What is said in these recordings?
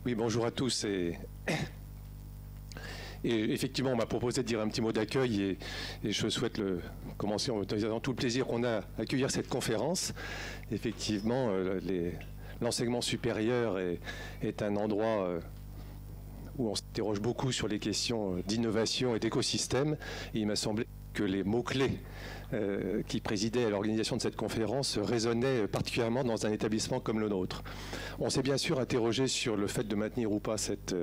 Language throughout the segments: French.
Oui, bonjour à tous. Et effectivement, on m'a proposé de dire un petit mot d'accueil et je souhaite commencer en disant tout le plaisir qu'on a à accueillir cette conférence. Effectivement, l'enseignement supérieur est un endroit où on s'interroge beaucoup sur les questions d'innovation et d'écosystème. Et il m'a semblé que les mots-clés qui présidaient à l'organisation de cette conférence résonnaient particulièrement dans un établissement comme le nôtre. On s'est bien sûr interrogé sur le fait de maintenir ou pas cette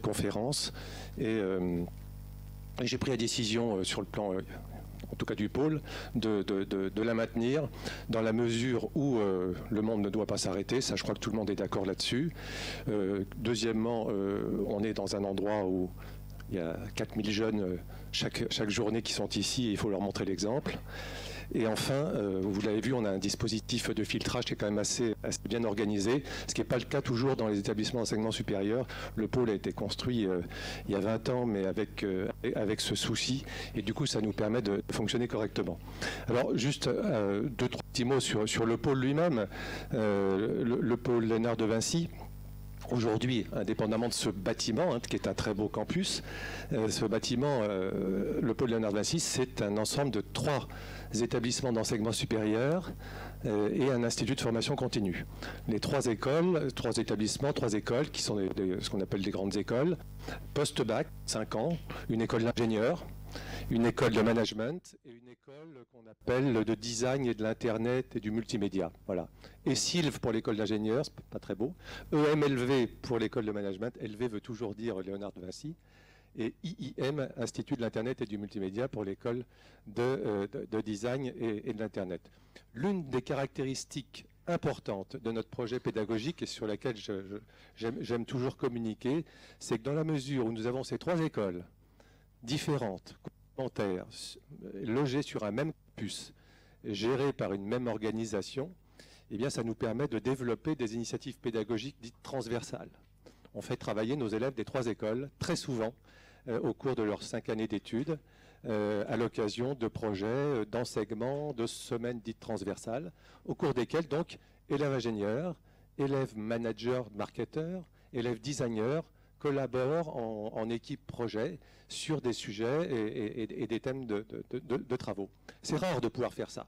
conférence et j'ai pris la décision sur le plan en tout cas du pôle, de la maintenir dans la mesure où le monde ne doit pas s'arrêter. Ça, je crois que tout le monde est d'accord là-dessus. Deuxièmement, on est dans un endroit où il y a 4000 jeunes chaque journée qui sont ici et il faut leur montrer l'exemple. Et enfin, vous l'avez vu, on a un dispositif de filtrage qui est quand même assez bien organisé, ce qui n'est pas le cas toujours dans les établissements d'enseignement supérieur. Le pôle a été construit il y a 20 ans, mais avec ce souci, et du coup, ça nous permet de fonctionner correctement. Alors, juste deux, trois petits mots sur le pôle lui-même. Le pôle Léonard de Vinci, aujourd'hui, indépendamment de ce bâtiment, qui est un très beau campus, ce bâtiment, le pôle Léonard de Vinci, c'est un ensemble de 3 établissements d'enseignement supérieur et un institut de formation continue. Les 3 écoles, 3 établissements, 3 écoles, qui sont ce qu'on appelle des grandes écoles, post-bac, 5 ans, une école d'ingénieur, une école de management et une école qu'on appelle de design et de l'internet et du multimédia. Voilà. Et SILV pour l'école d'ingénieur, c'est pas très beau. EMLV pour l'école de management. LV veut toujours dire Léonard de Vinci. Et IIM, Institut de l'internet et du multimédia pour l'école de design et de l'internet. L'une des caractéristiques importantes de notre projet pédagogique et sur laquelle j'aime toujours communiquer, c'est que dans la mesure où nous avons ces 3 écoles différentes, complémentaires, logées sur un même campus, gérées par une même organisation, eh bien, ça nous permet de développer des initiatives pédagogiques dites transversales. On fait travailler nos élèves des 3 écoles très souvent au cours de leurs 5 années d'études, à l'occasion de projets d'enseignement, de semaines dites transversales, au cours desquelles donc élèves ingénieurs, élèves managers, marketeurs, élèves designers collaborent en équipe projet sur des sujets et des thèmes de travaux. C'est rare de pouvoir faire ça,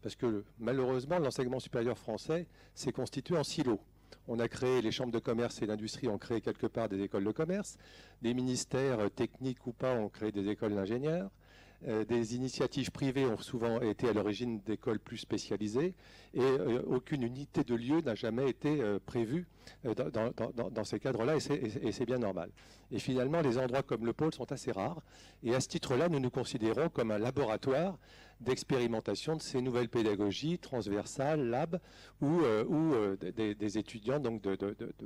parce que malheureusement l'enseignement supérieur français s'est constitué en silos. On a créé les chambres de commerce et d'industrie, ont créé quelque part des écoles de commerce. Des ministères, techniques ou pas, ont créé des écoles d'ingénieurs. Des initiatives privées ont souvent été à l'origine d'écoles plus spécialisées. Et aucune unité de lieu n'a jamais été prévue dans ces cadres-là, et c'est bien normal. Et finalement, les endroits comme le pôle sont assez rares. Et à ce titre-là, nous nous considérons comme un laboratoire d'expérimentation de ces nouvelles pédagogies transversales, lab, où des étudiants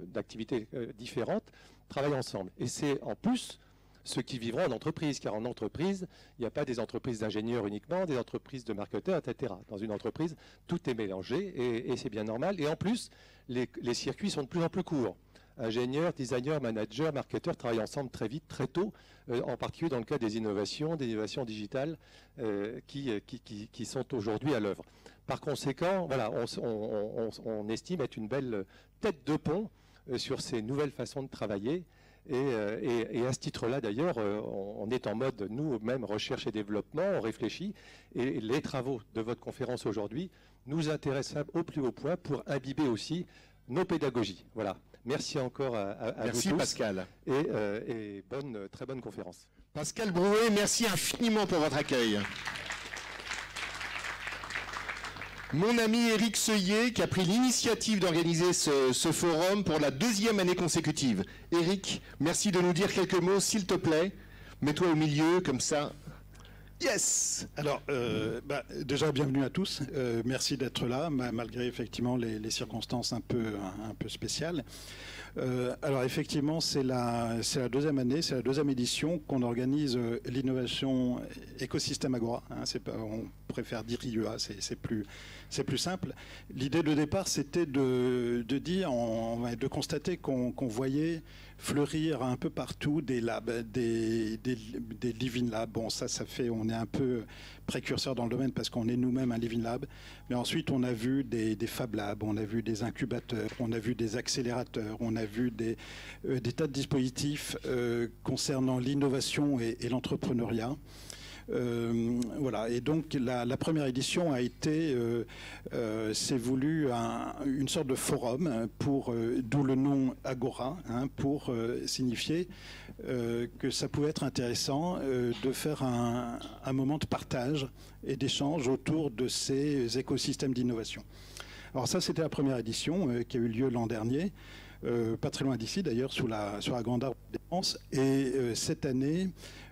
d'activités différentes travaillent ensemble. Et c'est en plus ceux qui vivront en entreprise, car en entreprise, il n'y a pas des entreprises d'ingénieurs uniquement, des entreprises de marketeurs, etc. Dans une entreprise, tout est mélangé et c'est bien normal. Et en plus, les circuits sont de plus en plus courts. Ingénieurs, designers, managers, marketeurs travaillent ensemble très vite, très tôt, en particulier dans le cas des innovations digitales qui sont aujourd'hui à l'œuvre. Par conséquent, voilà, on estime être une belle tête de pont sur ces nouvelles façons de travailler. Et à ce titre-là, d'ailleurs, on est en mode, nous-mêmes, recherche et développement, on réfléchit, et les travaux de votre conférence aujourd'hui nous intéressent au plus haut point pour imbiber aussi nos pédagogies. Voilà. Merci encore à vous tous. Merci Pascal. Et très bonne conférence. Pascal Brouet, merci infiniment pour votre accueil. Mon ami Éric Seuillet, qui a pris l'initiative d'organiser ce forum pour la 2e année consécutive. Éric, merci de nous dire quelques mots, s'il te plaît. Mets-toi au milieu, comme ça. Yes. Alors, déjà, bienvenue à tous. Merci d'être là, malgré effectivement les circonstances un peu spéciales. Alors, effectivement, c'est la 2e année, c'est la 2e édition qu'on organise l'innovation écosystème Agora. On préfère dire IEA, c'est plus simple. L'idée de départ, c'était de constater qu'on voyait fleurir un peu partout des labs, des living labs. Bon, ça fait, on est un peu précurseur dans le domaine parce qu'on est nous-mêmes un living lab. Mais ensuite, on a vu des fab labs, on a vu des incubateurs, on a vu des accélérateurs, on a vu des tas de dispositifs concernant l'innovation et l'entrepreneuriat. Voilà, et donc la première édition a été, c'est voulu une sorte de forum d'où le nom Agora, pour signifier que ça pouvait être intéressant de faire un moment de partage et d'échange autour de ces écosystèmes d'innovation. Alors ça, c'était la première édition qui a eu lieu l'an dernier. Pas très loin d'ici d'ailleurs, sur la Grande Arbre de Défense. Et cette année,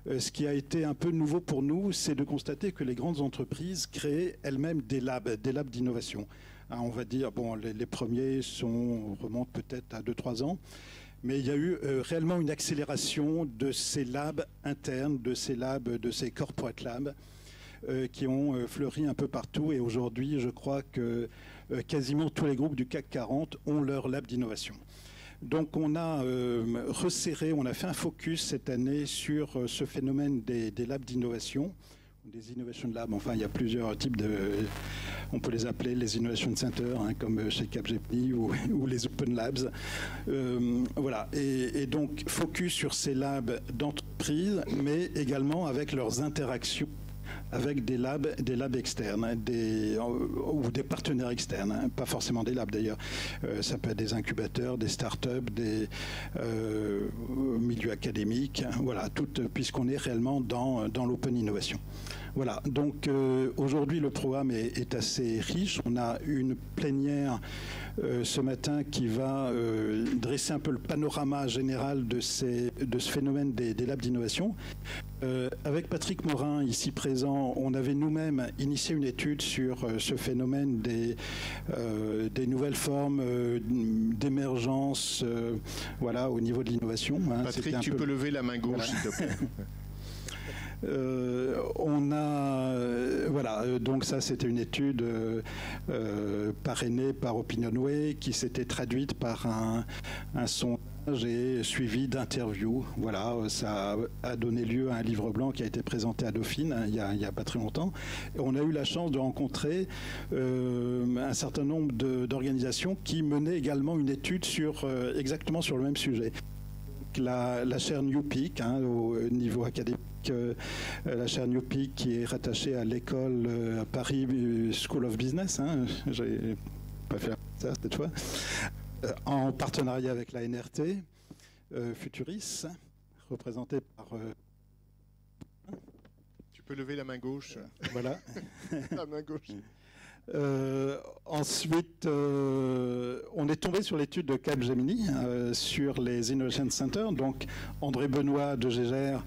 ce qui a été un peu nouveau pour nous, c'est de constater que les grandes entreprises créaient elles-mêmes des labs d'innovation. On va dire, bon, les premiers remontent peut-être à 2-3 ans, mais il y a eu réellement une accélération de ces labs internes, de ces corporate labs, qui ont fleuri un peu partout. Et aujourd'hui, je crois que quasiment tous les groupes du CAC 40 ont leur lab d'innovation. Donc on a resserré, on a fait un focus cette année sur ce phénomène des labs d'innovation, des innovation labs. Enfin, il y a plusieurs types on peut les appeler les innovation centers, comme chez Capgemini ou les open labs. Voilà. Et donc focus sur ces labs d'entreprise, mais également avec leurs interactions avec des labs externes, ou des partenaires externes, pas forcément des labs d'ailleurs. Ça peut être des incubateurs, des startups, des milieux académiques, voilà, puisqu'on est réellement dans l'open innovation. Voilà, donc aujourd'hui le programme est assez riche. On a une plénière ce matin qui va dresser un peu le panorama général de ce phénomène des labs d'innovation. Avec Patrick Morin, ici présent, on avait nous-mêmes initié une étude sur ce phénomène des nouvelles formes d'émergence voilà, au niveau de l'innovation. Patrick, tu peux lever la main gauche, voilà, s'il te plaît. Voilà, donc ça c'était une étude parrainée par Opinionway qui s'était traduite par un sondage et suivi d'interviews. Voilà, ça a donné lieu à un livre blanc qui a été présenté à Dauphine il y a pas très longtemps. Et on a eu la chance de rencontrer un certain nombre d'organisations qui menaient également une étude exactement sur le même sujet. La chaire Newpeak, au niveau académique, la chaire Newpeak qui est rattachée à l'école Paris School of Business, j'ai pas fait ça cette fois, en partenariat avec la NRT, Futuris, représenté par... Tu peux lever la main gauche. Voilà. La main gauche. Ensuite, on est tombé sur l'étude de Capgemini sur les Innovation Centers. Donc, André Benoît de Gégère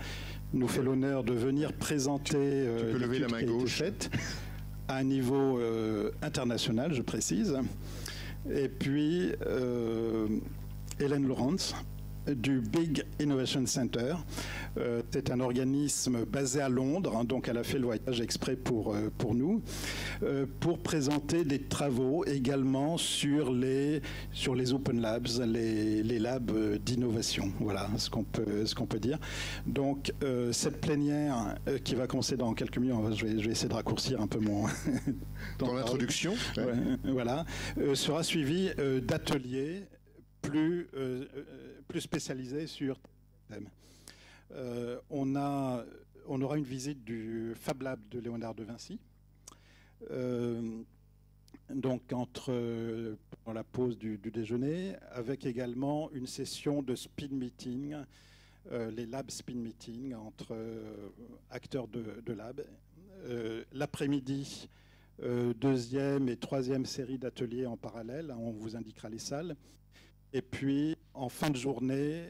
nous fait l'honneur de venir présenter l'étude qui a été faite à un niveau international, je précise. Et puis, Hélène Laurence du Big Innovation Center. C'est un organisme basé à Londres, donc elle a fait le voyage exprès pour nous, pour présenter des travaux également sur les open labs, les labs d'innovation. Voilà ce qu'on peut dire. Donc cette plénière qui va commencer dans quelques minutes, je vais essayer de raccourcir un peu ton introduction. Ouais, voilà, sera suivie d'ateliers plus spécialisés sur thème. On aura une visite du Fab Lab de Léonard de Vinci. Donc dans la pause du déjeuner, avec également une session de speed meeting, les lab speed meeting entre acteurs de lab. L'après-midi, deuxième et troisième série d'ateliers en parallèle, on vous indiquera les salles. Et puis, en fin de journée,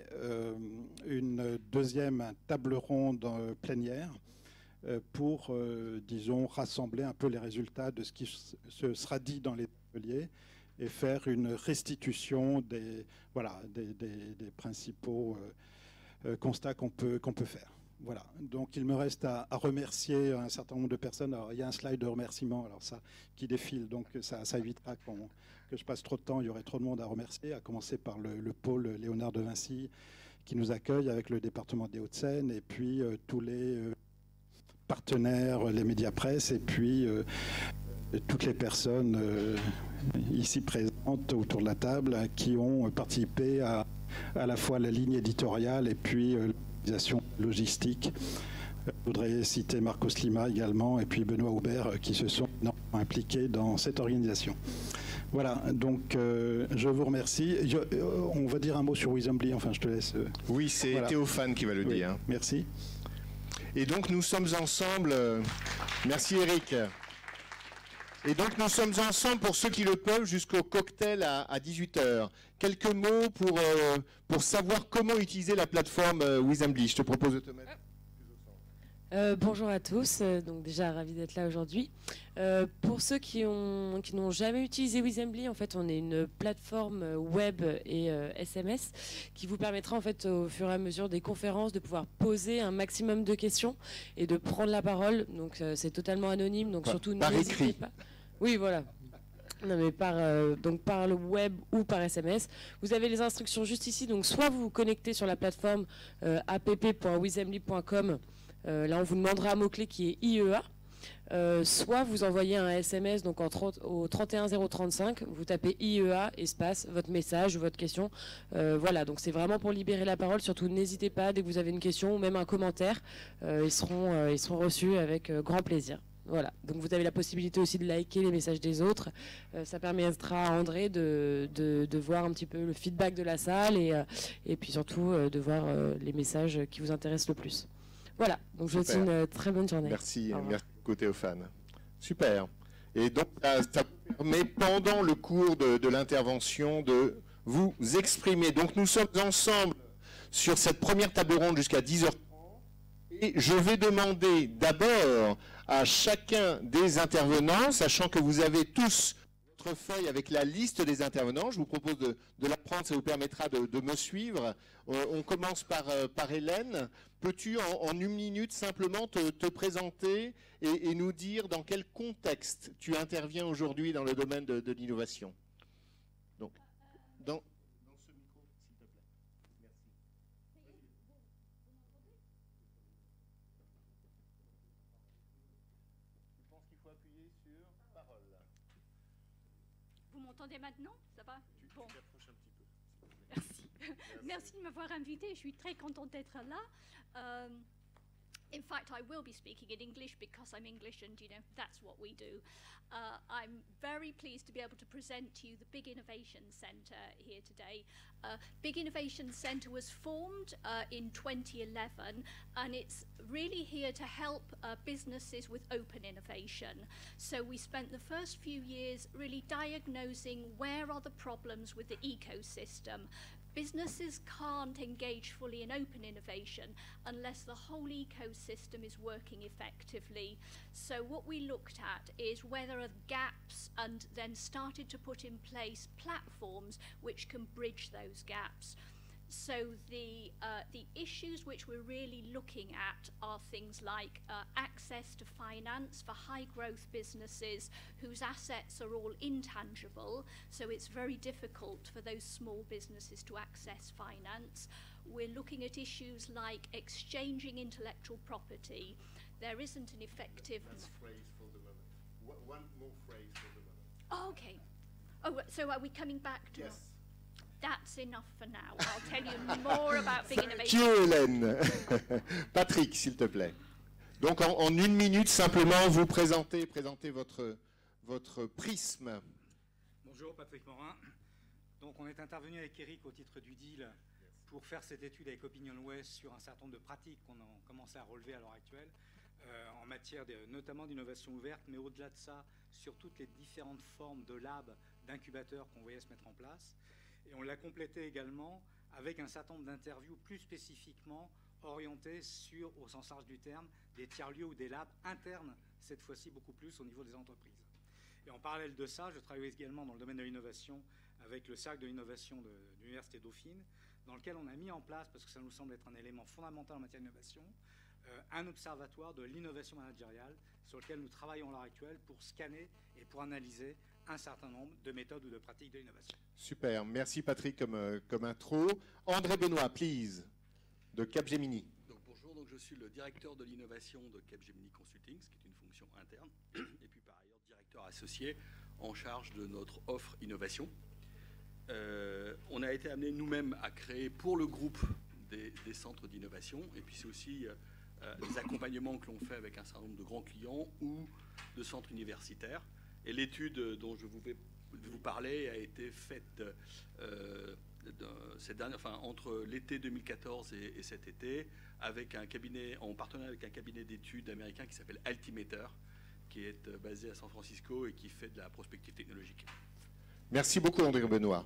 une deuxième table ronde plénière pour, disons, rassembler un peu les résultats de ce qui se sera dit dans les ateliers et faire une restitution des principaux constats qu'on peut faire. Voilà, donc il me reste à remercier un certain nombre de personnes. Alors, il y a un slide de remerciements alors ça, qui défile, donc ça évitera que je passe trop de temps, il y aurait trop de monde à remercier, à commencer par le pôle Léonard de Vinci qui nous accueille avec le département des Hauts-de-Seine, et puis tous les partenaires, les médias presse, et puis toutes les personnes ici présentes autour de la table qui ont participé à la fois la ligne éditoriale et puis l'organisation logistique. Je voudrais citer Marcos Lima également et puis Benoît Aubert qui se sont impliqués dans cette organisation. Voilà, donc je vous remercie. On va dire un mot sur Wisembly, enfin je te laisse. Oui, c'est voilà. Théophane qui va le dire. Merci. Et donc nous sommes ensemble. Merci Eric. Et donc nous sommes ensemble pour ceux qui le peuvent jusqu'au cocktail à 18h. Quelques mots pour savoir comment utiliser la plateforme Wisembly. Je te propose de te mettre. Bonjour à tous, donc déjà ravi d'être là aujourd'hui. Pour ceux qui n'ont jamais utilisé Wisembly, en fait on est une plateforme web et SMS qui vous permettra en fait au fur et à mesure des conférences de pouvoir poser un maximum de questions et de prendre la parole. Donc c'est totalement anonyme, donc surtout n'hésitez pas. Oui, voilà. Non, mais par le web ou par SMS. Vous avez les instructions juste ici. Donc soit vous vous connectez sur la plateforme app.wisembly.com. Là, on vous demandera un mot-clé qui est IEA. Soit vous envoyez un SMS donc au 31035, vous tapez IEA, espace, votre message ou votre question. Voilà, donc c'est vraiment pour libérer la parole. Surtout, n'hésitez pas, dès que vous avez une question ou même un commentaire, ils seront reçus avec grand plaisir. Voilà, donc vous avez la possibilité aussi de liker les messages des autres. Ça permettra à André de voir un petit peu le feedback de la salle et puis surtout de voir les messages qui vous intéressent le plus. Voilà, donc je vous souhaite une très bonne journée. Merci, merci beaucoup Théophane. Super. Et donc ça permet pendant le cours de l'intervention de vous exprimer. Donc nous sommes ensemble sur cette première table ronde jusqu'à 10h30. Et je vais demander d'abord à chacun des intervenants, sachant que vous avez tous votre feuille avec la liste des intervenants, je vous propose de la prendre, ça vous permettra de me suivre. On commence par Hélène. Peux-tu en une minute simplement te présenter et nous dire dans quel contexte tu interviens aujourd'hui dans le domaine de l'innovation? Donc, dans ce micro, s'il te plaît. Merci. Je pense qu'il faut appuyer sur parole. Vous m'entendez maintenant? Ça va? Bon. Tu t'approches un petit peu. Merci. Merci de m'avoir invité. Je suis très contente d'être là. In fact, I will be speaking in English because I'm English and, you know, that's what we do. I'm very pleased to be able to present to you the Big Innovation Centre here today. Big Innovation Centre was formed in 2011 and it's really here to help businesses with open innovation. So we spent the first few years really diagnosing where are the problems with the ecosystem. Businesses can't engage fully in open innovation unless the whole ecosystem is working effectively. So what we looked at is where there are gaps and then started to put in place platforms which can bridge those gaps. So the issues which we're really looking at are things like access to finance for high growth businesses whose assets are all intangible, so it's very difficult for those small businesses to access finance. We're looking at issues like exchanging intellectual property. There isn't an effective... That's phrase for the moment. One more phrase for the moment. Oh, okay. Oh, so are we coming back to... Yes. That's enough for now. I'll tell you more about big innovation. Thank you, Hélène. Patrick, s'il te plaît. Donc, en une minute, simplement, vous présentez votre prisme. Bonjour, Patrick Morin. Donc, on est intervenu avec Eric au titre du deal pour faire cette étude avec OpinionWay sur un certain nombre de pratiques qu'on a commencé à relever à l'heure actuelle en matière notamment d'innovation ouverte, mais au-delà de ça, sur toutes les différentes formes de labs, d'incubateurs qu'on voyait se mettre en place. Et on l'a complété également avec un certain nombre d'interviews plus spécifiquement orientées sur, au sens large du terme, des tiers-lieux ou des labs internes, cette fois-ci beaucoup plus au niveau des entreprises. Et en parallèle de ça, je travaille également dans le domaine de l'innovation avec le cercle de l'innovation de l'Université Dauphine, dans lequel on a mis en place, parce que ça nous semble être un élément fondamental en matière d'innovation, un observatoire de l'innovation managériale sur lequel nous travaillons à l'heure actuelle pour scanner et pour analyser un certain nombre de méthodes ou de pratiques de l'innovation. Super, merci Patrick comme intro. André Benoît, please, de Capgemini. Donc, bonjour, donc je suis le directeur de l'innovation de Capgemini Consulting, ce qui est une fonction interne, et puis par ailleurs directeur associé en charge de notre offre innovation. On a été amené nous-mêmes à créer pour le groupe des centres d'innovation, et puis c'est aussi les accompagnements que l'on fait avec un certain nombre de grands clients ou de centres universitaires. Et l'étude dont je vais vous parler a été faite entre l'été 2014 et cet été, avec un cabinet, en partenariat avec un cabinet d'études américain qui s'appelle Altimeter, qui est basé à San Francisco et qui fait de la prospective technologique. Merci beaucoup André Benoît.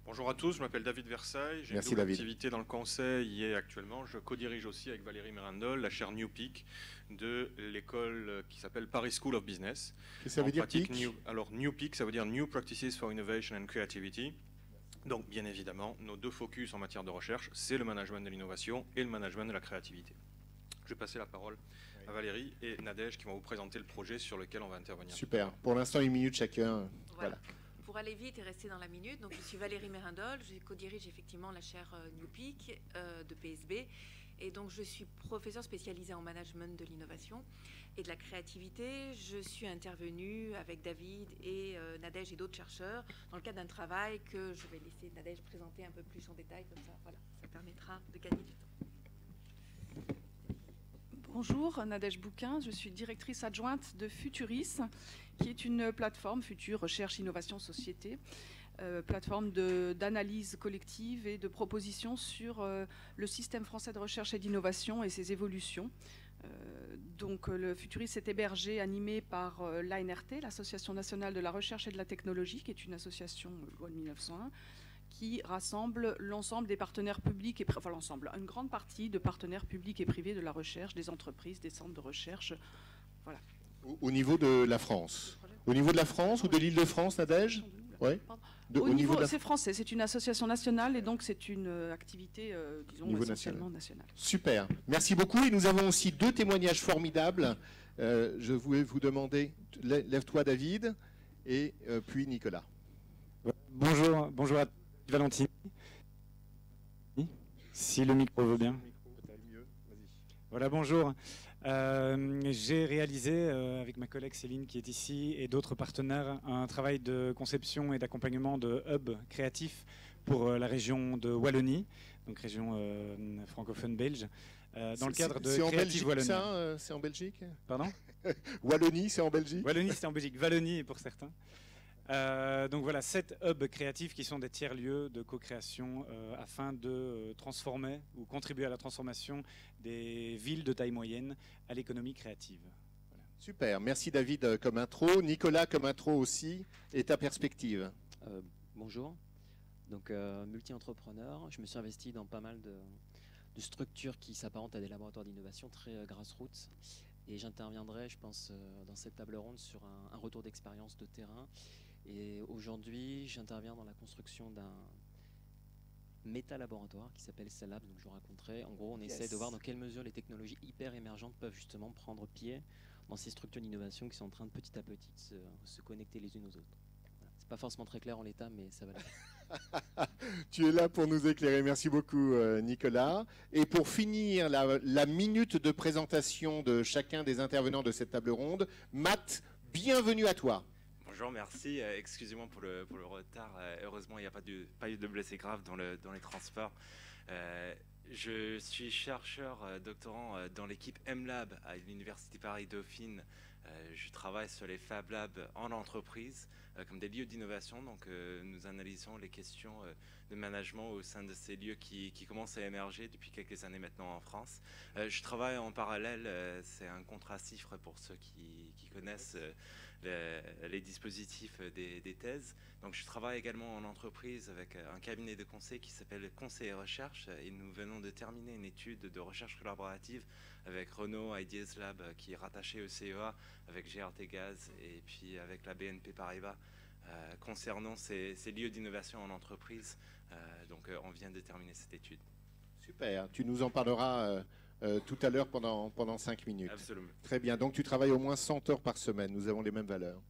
Bonjour à tous, je m'appelle David Versailles, j'ai une double activité dans le conseil et actuellement je co-dirige aussi avec Valérie Mérindol la chaire New Peak de l'école qui s'appelle Paris School of Business. Et ça veut dire Peak ? Alors New Peak, ça veut dire New Practices for Innovation and Creativity. Donc bien évidemment, nos deux focus en matière de recherche, c'est le management de l'innovation et le management de la créativité. Je vais passer la parole à Valérie et Nadège qui vont vous présenter le projet sur lequel on va intervenir. Super, pour l'instant 1 minute chacun. Voilà. Pour aller vite et rester dans la minute, donc je suis Valérie Mérindol, je co-dirige effectivement la chaire New Peak de PSB et donc je suis professeure spécialisée en management de l'innovation et de la créativité. Je suis intervenue avec David et Nadège et d'autres chercheurs dans le cadre d'un travail que je vais laisser Nadège présenter un peu plus en détail, comme ça, voilà, ça permettra de gagner du temps. Bonjour, Nadège Bouquin, je suis directrice adjointe de Futuris, qui est une plateforme Futur Recherche Innovation Société, plateforme d'analyse collective et de propositions sur le système français de recherche et d'innovation et ses évolutions. Donc le Futuris est hébergé, animé par l'ANRT, l'Association nationale de la recherche et de la technologie, qui est une association loi de 1901, qui rassemble l'ensemble des partenaires publics et enfin l'ensemble, une grande partie de partenaires publics et privés de la recherche, des entreprises, des centres de recherche, voilà. Au niveau de la France. Au niveau de la France ou de l'Île-de-France, Nadège ? Ouais. Au niveau, c'est français, c'est une association nationale et donc c'est une activité, disons, essentiellement nationale. Super, merci beaucoup. Et nous avons aussi 2 témoignages formidables. Je voulais vous demander, lève-toi David, et puis Nicolas. Bonjour à Valentine. Si le micro veut bien. Voilà, bonjour. J'ai réalisé avec ma collègue Céline qui est ici et d'autres partenaires un travail de conception et d'accompagnement de hub créatif pour la région de Wallonie, donc région francophone belge, dans le cadre de Creative Wallonie. C'est en Belgique ? Pardon ? Wallonie, c'est en Belgique ? Wallonie, c'est en Belgique. Wallonie pour certains. Donc voilà, 7 hubs créatifs qui sont des tiers-lieux de co-création afin de transformer ou contribuer à la transformation des villes de taille moyenne à l'économie créative. Voilà. Super, merci David comme intro. Nicolas comme intro aussi, et ta perspective. Bonjour, donc multi-entrepreneur, je me suis investi dans pas mal de structures qui s'apparentent à des laboratoires d'innovation très grassroots. Et j'interviendrai, je pense, dans cette table ronde sur un retour d'expérience de terrain. Et aujourd'hui, j'interviens dans la construction d'un méta-laboratoire qui s'appelle Cellabs, donc je vous raconterai. En gros, on essaie de voir dans quelle mesure les technologies hyper émergentes peuvent justement prendre pied dans ces structures d'innovation qui sont en train de petit à petit se connecter les unes aux autres. Voilà. C'est pas forcément très clair en l'état, mais ça va aller. Tu es là pour nous éclairer. Merci beaucoup, Nicolas. Et pour finir la minute de présentation de chacun des intervenants de cette table ronde, Matt, bienvenue à toi. Bonjour, merci. Excusez-moi pour le retard. Heureusement, il n'y a pas eu de blessés graves dans les transports. Je suis chercheur doctorant dans l'équipe MLab à l'Université Paris-Dauphine. Je travaille sur les Fab Labs en entreprise comme des lieux d'innovation. Donc, nous analysons les questions de management au sein de ces lieux qui commencent à émerger depuis quelques années maintenant en France. Je travaille en parallèle, c'est un contrat CIFRE pour ceux qui connaissent les dispositifs des thèses. Donc je travaille également en entreprise avec un cabinet de conseil qui s'appelle Conseil et Recherche et nous venons de terminer une étude de recherche collaborative avec Renault Ideas Lab qui est rattaché au CEA avec GRT Gaz et puis avec la BNP Paribas concernant ces lieux d'innovation en entreprise. Donc on vient de terminer cette étude. Super, tu nous en parleras tout à l'heure pendant 5 minutes. Absolument. Très bien, donc tu travailles au moins 100 heures par semaine, nous avons les mêmes valeurs.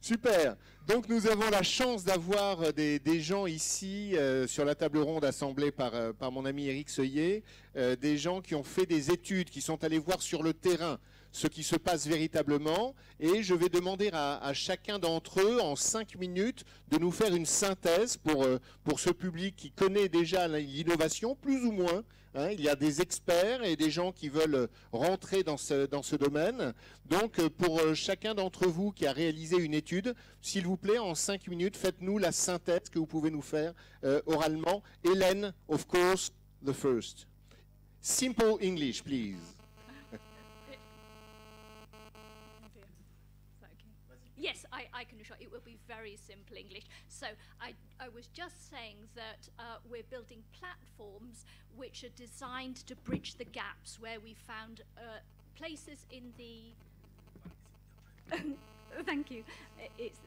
Super. Donc nous avons la chance d'avoir des gens ici sur la table ronde assemblée par mon ami Éric Seuillet, des gens qui ont fait des études, qui sont allés voir sur le terrain ce qui se passe véritablement. Et je vais demander à chacun d'entre eux, en 5 minutes, de nous faire une synthèse pour ce public qui connaît déjà l'innovation, plus ou moins. Hein, il y a des experts et des gens qui veulent rentrer dans ce domaine. Donc, pour chacun d'entre vous qui a réalisé une étude, s'il vous plaît, en 5 minutes, faites-nous la synthèse que vous pouvez nous faire oralement. Hélène, of course, the first. Simple English, please. Yes, I can assure you it will be very simple English. So I was just saying that we're building platforms which are designed to bridge the gaps where we found places in the... Thank you.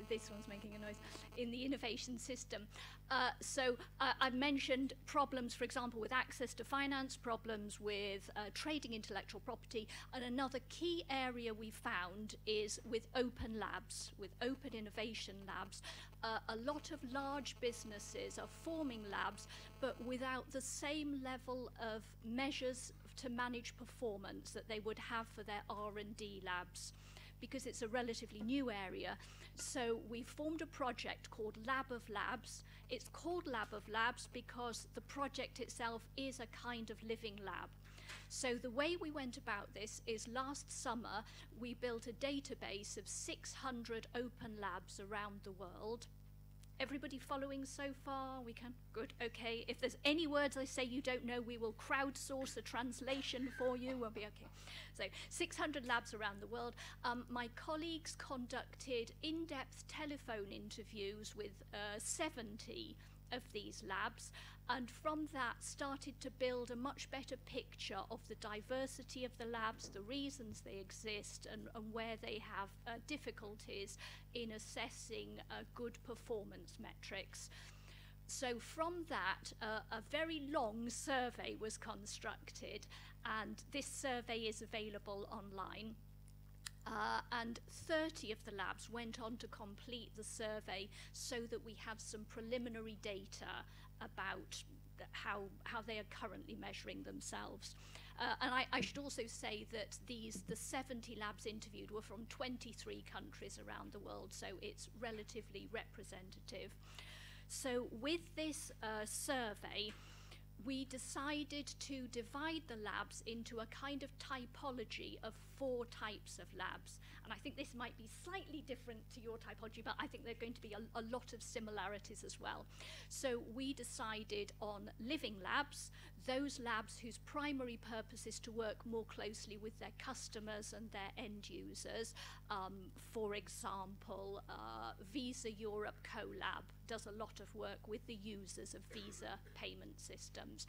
This one's making a noise. In the innovation system. I mentioned problems, for example, with access to finance, problems with trading intellectual property, and another key area we found is with open labs, with open innovation labs. A lot of large businesses are forming labs, but without the same level of measures to manage performance that they would have for their R&D labs, because it's a relatively new area. So we formed a project called Lab of Labs. It's called Lab of Labs because the project itself is a kind of living lab. So the way we went about this is last summer we built a database of 600 open labs around the world. Everybody following so far? We can? Good, okay. If there's any words I say you don't know, we will crowdsource a translation for you. We'll be okay. So 600 labs around the world. My colleagues conducted in-depth telephone interviews with 70 of these labs, and from that started to build a much better picture of the diversity of the labs, the reasons they exist, and where they have difficulties in assessing good performance metrics. So from that, a very long survey was constructed, and this survey is available online. And 30 of the labs went on to complete the survey so that we have some preliminary data about how they are currently measuring themselves. And I should also say that the 70 labs interviewed were from 23 countries around the world, so it's relatively representative. So with this survey, we decided to divide the labs into a kind of typology of 4 types of labs. And I think this might be slightly different to your typology, but I think there are going to be a lot of similarities as well. So we decided on living labs, those labs whose primary purpose is to work more closely with their customers and their end users. For example, Visa Europe CoLab does a lot of work with the users of Visa payment systems.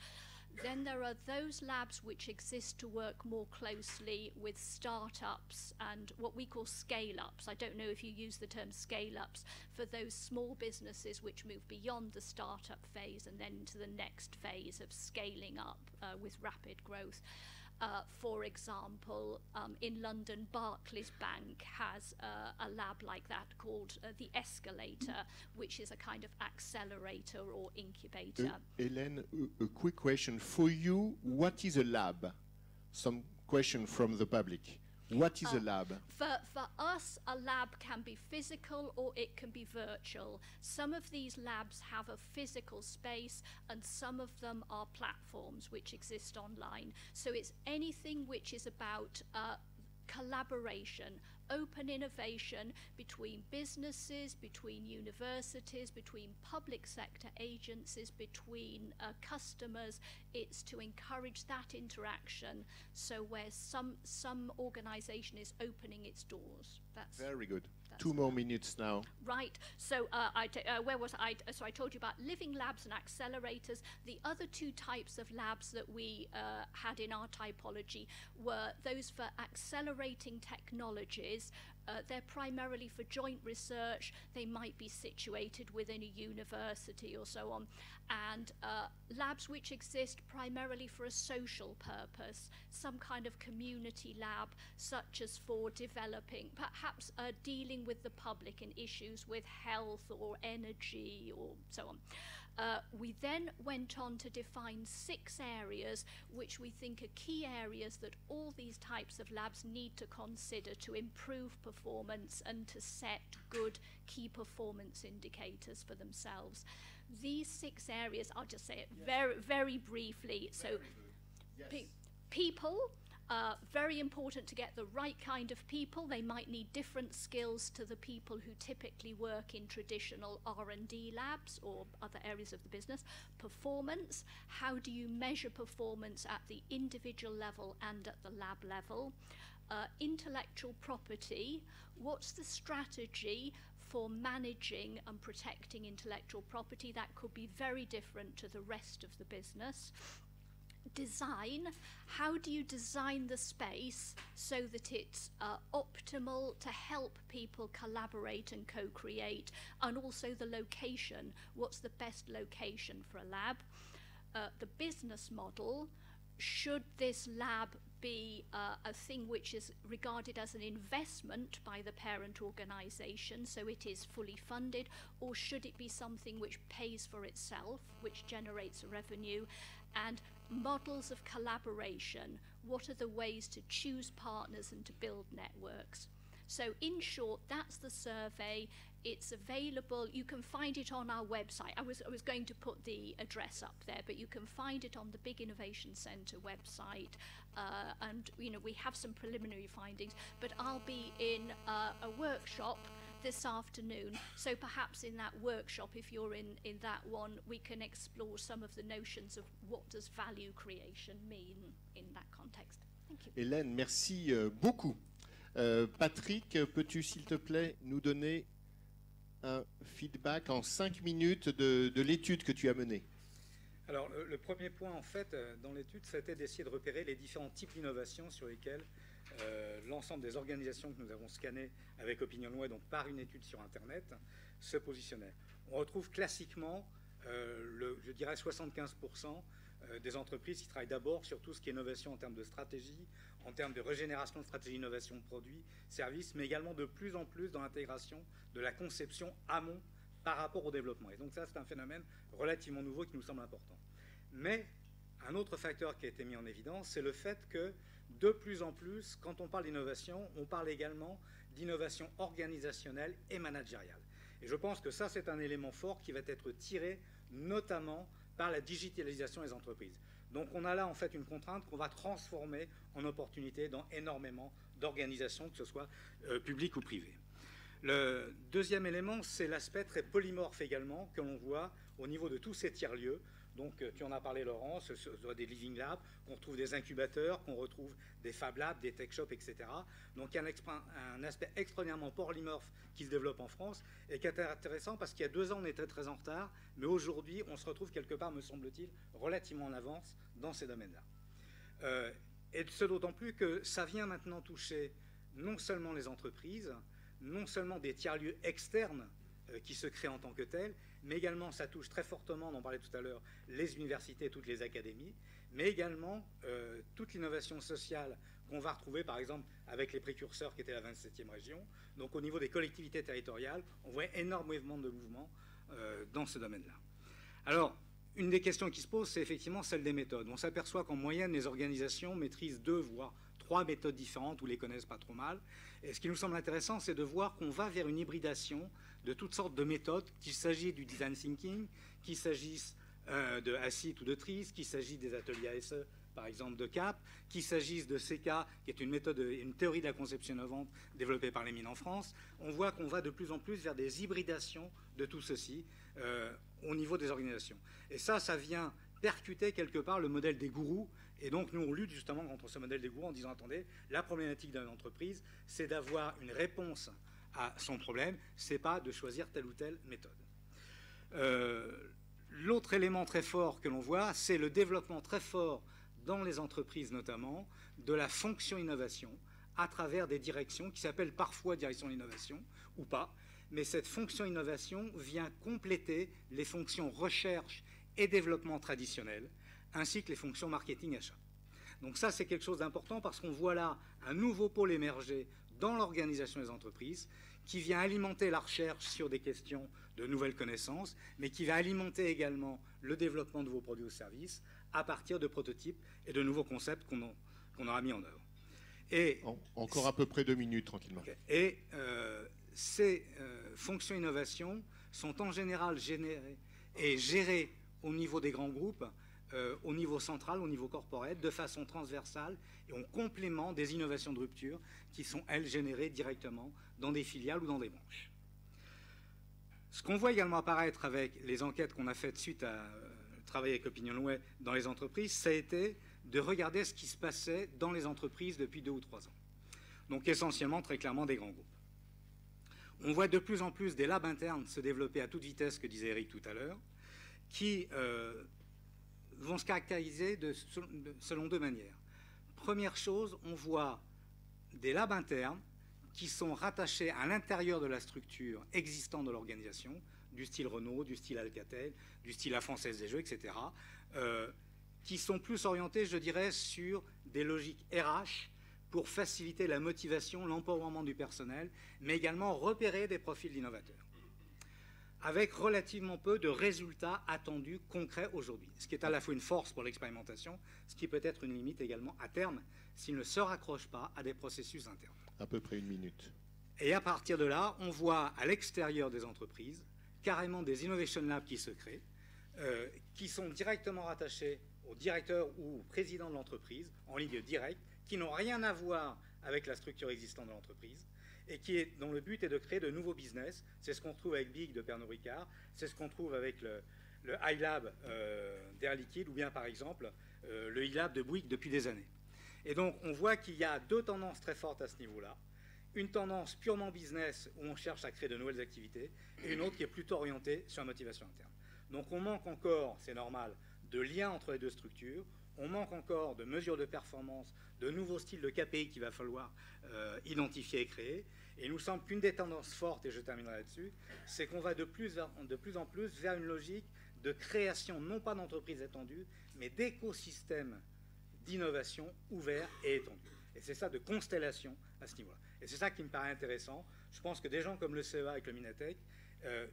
Then there are those labs which exist to work more closely with startups and what we call scale-ups. I don't know if you use the term scale-ups for those small businesses which move beyond the startup phase and then into the next phase of scaling up with rapid growth. For example, in London, Barclays Bank has a lab like that called the Escalator, which is a kind of accelerator or incubator. Hélène, a quick question. For you, what is a lab? Some question from the public. What is a lab? For us, a lab can be physical or it can be virtual. Some of these labs have a physical space and some of them are platforms which exist online. So it's anything which is about collaboration, open innovation between businesses, between universities, between public sector agencies, between customers. It's to encourage that interaction. So where some organization is opening its doors. That's very good. 2 more minutes now. Right. So where was I? So I told you about living labs and accelerators. The other 2 types of labs that we had in our typology were those for accelerating technologies they're primarily for joint research. They might be situated within a university or so on. And labs which exist primarily for a social purpose, some kind of community lab, such as for developing, perhaps dealing with the public in issues with health or energy or so on. We then went on to define 6 areas which we think are key areas that all these types of labs need to consider to improve performance and to set good key performance indicators for themselves. These 6 areas, I'll just say it very briefly. So people, very important to get the right kind of people. They might need different skills to the people who typically work in traditional R&D labs or other areas of the business. Performance, how do you measure performance at the individual level and at the lab level? Intellectual property, what's the strategy for managing and protecting intellectual property? That could be very different to the rest of the business. Design, how do you design the space so that it's optimal to help people collaborate and co-create, and also the location, what's the best location for a lab? The business model, should this lab be a thing which is regarded as an investment by the parent organisation, so it is fully funded, or should it be something which pays for itself, which generates revenue? And models of collaboration, what are the ways to choose partners and to build networks? So in short, that's the survey. It's available. You can find it on our website. I was going to put the address up there, but you can find it on the Big Innovation Centre website. And we have some preliminary findings, but I'll be in a workshop this afternoon. So perhaps in that workshop, if you're in that one, we can explore some of the notions of what does value creation mean in that context. Thank you. Hélène, merci beaucoup. Patrick, peux-tu s'il te plaît nous donner un feedback en 5 minutes de l'étude que tu as menée? Alors le premier point en fait dans l'étude, c'était d'essayer de repérer les différents types d'innovations sur lesquelles l'ensemble des organisations que nous avons scannées avec OpinionWay, donc par une étude sur Internet, se positionnaient. On retrouve classiquement, je dirais 75% des entreprises qui travaillent d'abord sur tout ce qui est innovation en termes de stratégie, en termes de régénération de stratégie d'innovation de produits, services, mais également de plus en plus dans l'intégration de la conception amont par rapport au développement. Et donc ça, c'est un phénomène relativement nouveau qui nous semble important. Mais un autre facteur qui a été mis en évidence, c'est le fait que de plus en plus, quand on parle d'innovation, on parle également d'innovation organisationnelle et managériale. Et je pense que ça, c'est un élément fort qui va être tiré notamment par la digitalisation des entreprises. Donc on a là en fait une contrainte qu'on va transformer en opportunité dans énormément d'organisations, que ce soit publiques ou privées. Le deuxième élément, c'est l'aspect très polymorphe également que l'on voit au niveau de tous ces tiers-lieux. Donc tu en as parlé Laurent, ce soit des living labs, qu'on retrouve des incubateurs, qu'on retrouve des fab labs, des tech shops, etc. Donc il y a un aspect extraordinairement polymorphe qui se développe en France et qui est intéressant parce qu'il y a 2 ans on était très en retard, mais aujourd'hui on se retrouve quelque part, me semble-t-il, relativement en avance dans ces domaines-là. Et ce d'autant plus que ça vient maintenant toucher non seulement les entreprises, non seulement des tiers-lieux externes qui se créent en tant que tels, mais également ça touche très fortement, on en parlait tout à l'heure, les universités, toutes les académies, mais également toute l'innovation sociale qu'on va retrouver par exemple avec les précurseurs qui étaient la 27e région. Donc au niveau des collectivités territoriales, on voit énormément de mouvements dans ce domaine-là. Alors, une des questions qui se pose, c'est effectivement celle des méthodes. On s'aperçoit qu'en moyenne, les organisations maîtrisent 2 voire 3 méthodes différentes ou les connaissent pas trop mal. Et ce qui nous semble intéressant, c'est de voir qu'on va vers une hybridation de toutes sortes de méthodes, qu'il s'agisse du design thinking, qu'il s'agisse de ACID ou de TRIS, qu'il s'agisse des ateliers ASE, par exemple de CAP, qu'il s'agisse de CK, qui est une méthode, une théorie de la conception innovante développée par les mines en France. On voit qu'on va de plus en plus vers des hybridations de tout ceci au niveau des organisations. Et ça vient percuter quelque part le modèle des gourous. Et donc, nous, on lutte justement contre ce modèle des gourous en disant, attendez, la problématique d'une entreprise, c'est d'avoir une réponse à son problème, c'est pas de choisir telle ou telle méthode. L'autre élément très fort que l'on voit, c'est le développement très fort dans les entreprises notamment de la fonction innovation, à travers des directions qui s'appellent parfois direction de l'innovation ou pas, mais cette fonction innovation vient compléter les fonctions recherche et développement traditionnelles, ainsi que les fonctions marketing-achat. Donc ça, c'est quelque chose d'important parce qu'on voit là un nouveau pôle émerger dans l'organisation des entreprises qui vient alimenter la recherche sur des questions de nouvelles connaissances, mais qui va alimenter également le développement de nouveaux produits ou services à partir de prototypes et de nouveaux concepts qu'on aura mis en œuvre. Et encore à peu près 2 minutes, tranquillement. Okay. Et ces fonctions innovation sont en général générées et gérées au niveau des grands groupes, au niveau central, au niveau corporate, de façon transversale et en complément des innovations de rupture qui sont, elles, générées directement dans des filiales ou dans des branches. Ce qu'on voit également apparaître avec les enquêtes qu'on a faites suite à travailler avec OpinionWay dans les entreprises, ça a été de regarder ce qui se passait dans les entreprises depuis 2 ou 3 ans. Donc essentiellement, très clairement, des grands groupes. On voit de plus en plus des labs internes se développer à toute vitesse, que disait Eric tout à l'heure, qui vont se caractériser selon 2 manières. Première chose, on voit des labs internes qui sont rattachés à l'intérieur de la structure existante de l'organisation, du style Renault, du style Alcatel, du style La Française des Jeux, etc., qui sont plus orientés, je dirais, sur des logiques RH pour faciliter la motivation, l'empowerment du personnel, mais également repérer des profils d'innovateurs, avec relativement peu de résultats attendus concrets aujourd'hui, ce qui est à la fois une force pour l'expérimentation, ce qui peut être une limite également à terme s'il ne se raccroche pas à des processus internes. À peu près 1 minute. Et à partir de là, on voit à l'extérieur des entreprises carrément des Innovation Labs qui se créent, qui sont directement rattachés au directeur ou au président de l'entreprise, en ligne directe, qui n'ont rien à voir avec la structure existante de l'entreprise, et dont le but est de créer de nouveaux business. C'est ce qu'on trouve avec Big de Pernod Ricard, c'est ce qu'on trouve avec le iLab d'Air Liquide, ou bien par exemple le iLab de Bouygues depuis des années. Et donc on voit qu'il y a 2 tendances très fortes à ce niveau-là. Une tendance purement business, où on cherche à créer de nouvelles activités, et une autre qui est plutôt orientée sur la motivation interne. Donc on manque encore, c'est normal, de liens entre les 2 structures. On manque encore de mesures de performance, de nouveaux styles de KPI qu'il va falloir identifier et créer. Et il nous semble qu'une des tendances fortes, et je terminerai là-dessus, c'est qu'on va de plus en plus vers une logique de création, non pas d'entreprises étendues, mais d'écosystèmes d'innovation ouverts et étendus. Et c'est ça, de constellation à ce niveau-là. Et c'est ça qui me paraît intéressant. Je pense que des gens comme le CEA avec le Minatech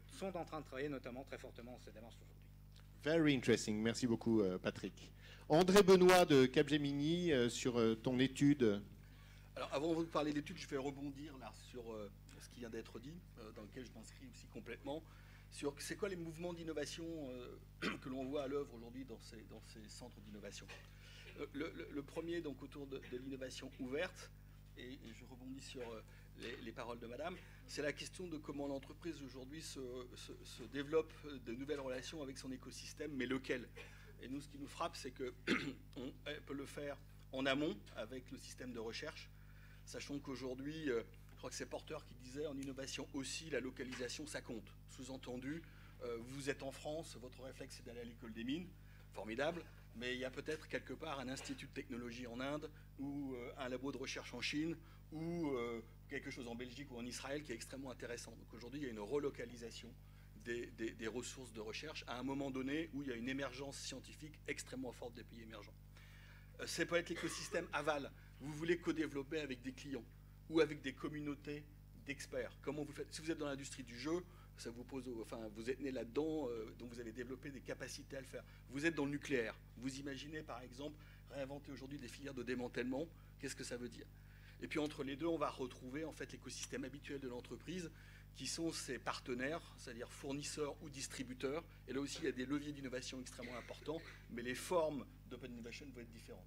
sont en train de travailler notamment très fortement dans cette démarche aujourd'hui. Very interesting. Merci beaucoup, Patrick. André Benoît de Capgemini, sur ton étude. Alors, avant de vous parler d'études, je vais rebondir là sur ce qui vient d'être dit, dans lequel je m'inscris aussi complètement, sur c'est quoi les mouvements d'innovation que l'on voit à l'œuvre aujourd'hui dans ces centres d'innovation. Le premier, donc, autour de l'innovation ouverte, et je rebondis sur les paroles de Madame, c'est la question de comment l'entreprise aujourd'hui se développe de nouvelles relations avec son écosystème, mais lequel. Et nous, ce qui nous frappe, c'est qu'on peut le faire en amont avec le système de recherche, sachant qu'aujourd'hui, je crois que c'est Porter qui disait, en innovation aussi, la localisation, ça compte. Sous-entendu, vous êtes en France, votre réflexe, c'est d'aller à l'école des mines, formidable, mais il y a peut-être quelque part un institut de technologie en Inde, ou un labo de recherche en Chine, ou quelque chose en Belgique ou en Israël qui est extrêmement intéressant. Donc aujourd'hui, il y a une relocalisation des ressources de recherche à un moment donné où il y a une émergence scientifique extrêmement forte des pays émergents. C'est peut être l'écosystème aval. Vous voulez co-développer avec des clients ou avec des communautés d'experts. Comment vous faites? Si vous êtes dans l'industrie du jeu, ça vous pose, enfin, vous êtes né là-dedans, donc vous avez développé des capacités à le faire. Vous êtes dans le nucléaire. Vous imaginez, par exemple, réinventer aujourd'hui des filières de démantèlement. Qu'est-ce que ça veut dire? Et puis entre les deux, on va retrouver en fait l'écosystème habituel de l'entreprise, qui sont ses partenaires, c'est-à-dire fournisseurs ou distributeurs. Et là aussi, il y a des leviers d'innovation extrêmement importants, mais les formes d'open innovation vont être différentes.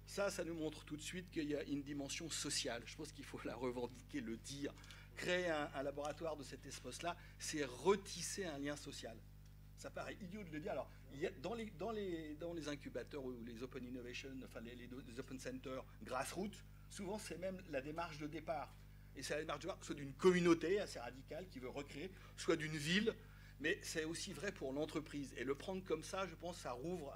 Ça nous montre tout de suite qu'il y a une dimension sociale. Je pense qu'il faut la revendiquer, le dire. Créer un laboratoire de cet espace-là, c'est retisser un lien social. Ça paraît idiot de le dire. Alors, il y a, dans les incubateurs ou les open innovation, enfin les open centers grassroots, souvent c'est même la démarche de départ. Et c'est la démarche de départ soit d'une communauté assez radicale qui veut recréer, soit d'une ville, Mais c'est aussi vrai pour l'entreprise. Et le prendre comme ça, je pense, ça rouvre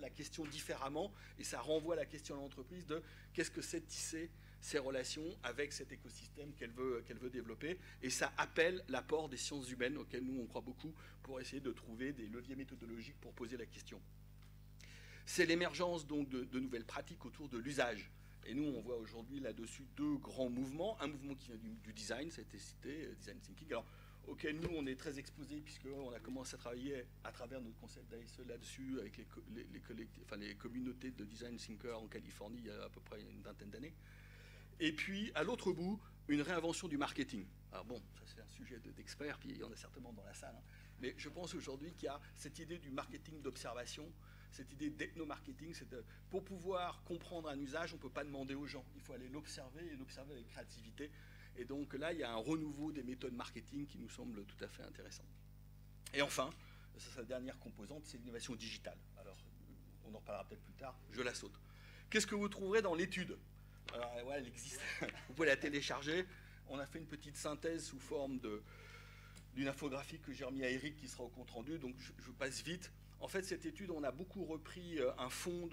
la question différemment et ça renvoie la question à l'entreprise de qu'est-ce que c'est de tisser ces relations avec cet écosystème qu'elle veut développer. Et ça appelle l'apport des sciences humaines auxquelles nous, on croit beaucoup pour essayer de trouver des leviers méthodologiques pour poser la question. C'est l'émergence donc de nouvelles pratiques autour de l'usage. Et nous, on voit aujourd'hui là-dessus deux grands mouvements. Un mouvement qui vient du design, ça a été cité, design thinking. Alors, auquel nous, on est très exposés, puisqu'on a commencé à travailler à travers notre concept d'ASE là-dessus, avec les communautés de design thinkers en Californie, il y a à peu près une vingtaine d'années. Et puis, à l'autre bout, une réinvention du marketing. Alors bon, ça c'est un sujet d'experts, puis il y en a certainement dans la salle. Hein. Mais je pense aujourd'hui qu'il y a cette idée du marketing d'observation, cette idée d'ethno-marketing, pour pouvoir comprendre un usage, on ne peut pas demander aux gens. Il faut aller l'observer et l'observer avec créativité. Et donc là, il y a un renouveau des méthodes marketing qui nous semble tout à fait intéressant. Et enfin, c'est sa dernière composante, c'est l'innovation digitale. Alors, on en reparlera peut-être plus tard, je la saute. Qu'est-ce que vous trouverez dans l'étude? Alors, ouais, elle existe, vous pouvez la télécharger. On a fait une petite synthèse sous forme d'une infographie que j'ai remis à Eric qui sera au compte-rendu, donc je passe vite. En fait, cette étude, on a beaucoup repris un fonds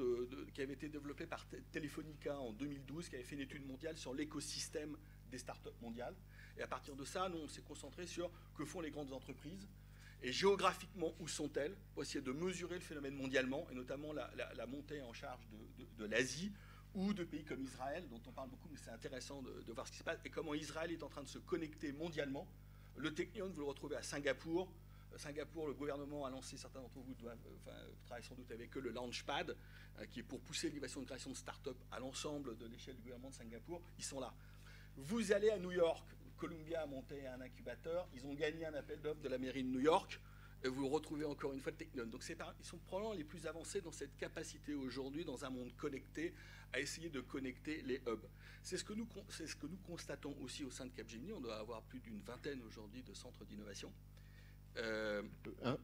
qui avait été développé par Telefonica en 2012, qui avait fait une étude mondiale sur l'écosystème des startups mondiales. Et à partir de ça, nous, on s'est concentré sur que font les grandes entreprises et géographiquement, où sont-elles, pour essayer de mesurer le phénomène mondialement, et notamment la montée en charge de l'Asie ou de pays comme Israël, dont on parle beaucoup, mais c'est intéressant de voir ce qui se passe, et comment Israël est en train de se connecter mondialement. Le Technion, vous le retrouvez à Singapour. Singapour, le gouvernement a lancé, certains d'entre vous travaillent sans doute avec eux, le Launchpad, qui est pour pousser l'innovation de création de start-up à l'ensemble de l'échelle du gouvernement de Singapour. Ils sont là. Vous allez à New York, Columbia a monté un incubateur, ils ont gagné un appel d'offres de la mairie de New York, et vous retrouvez encore une fois le Technion. Donc ils sont probablement les plus avancés dans cette capacité aujourd'hui, dans un monde connecté, à essayer de connecter les hubs. C'est ce que nous constatons aussi au sein de Capgemini. On doit avoir plus d'une vingtaine aujourd'hui de centres d'innovation.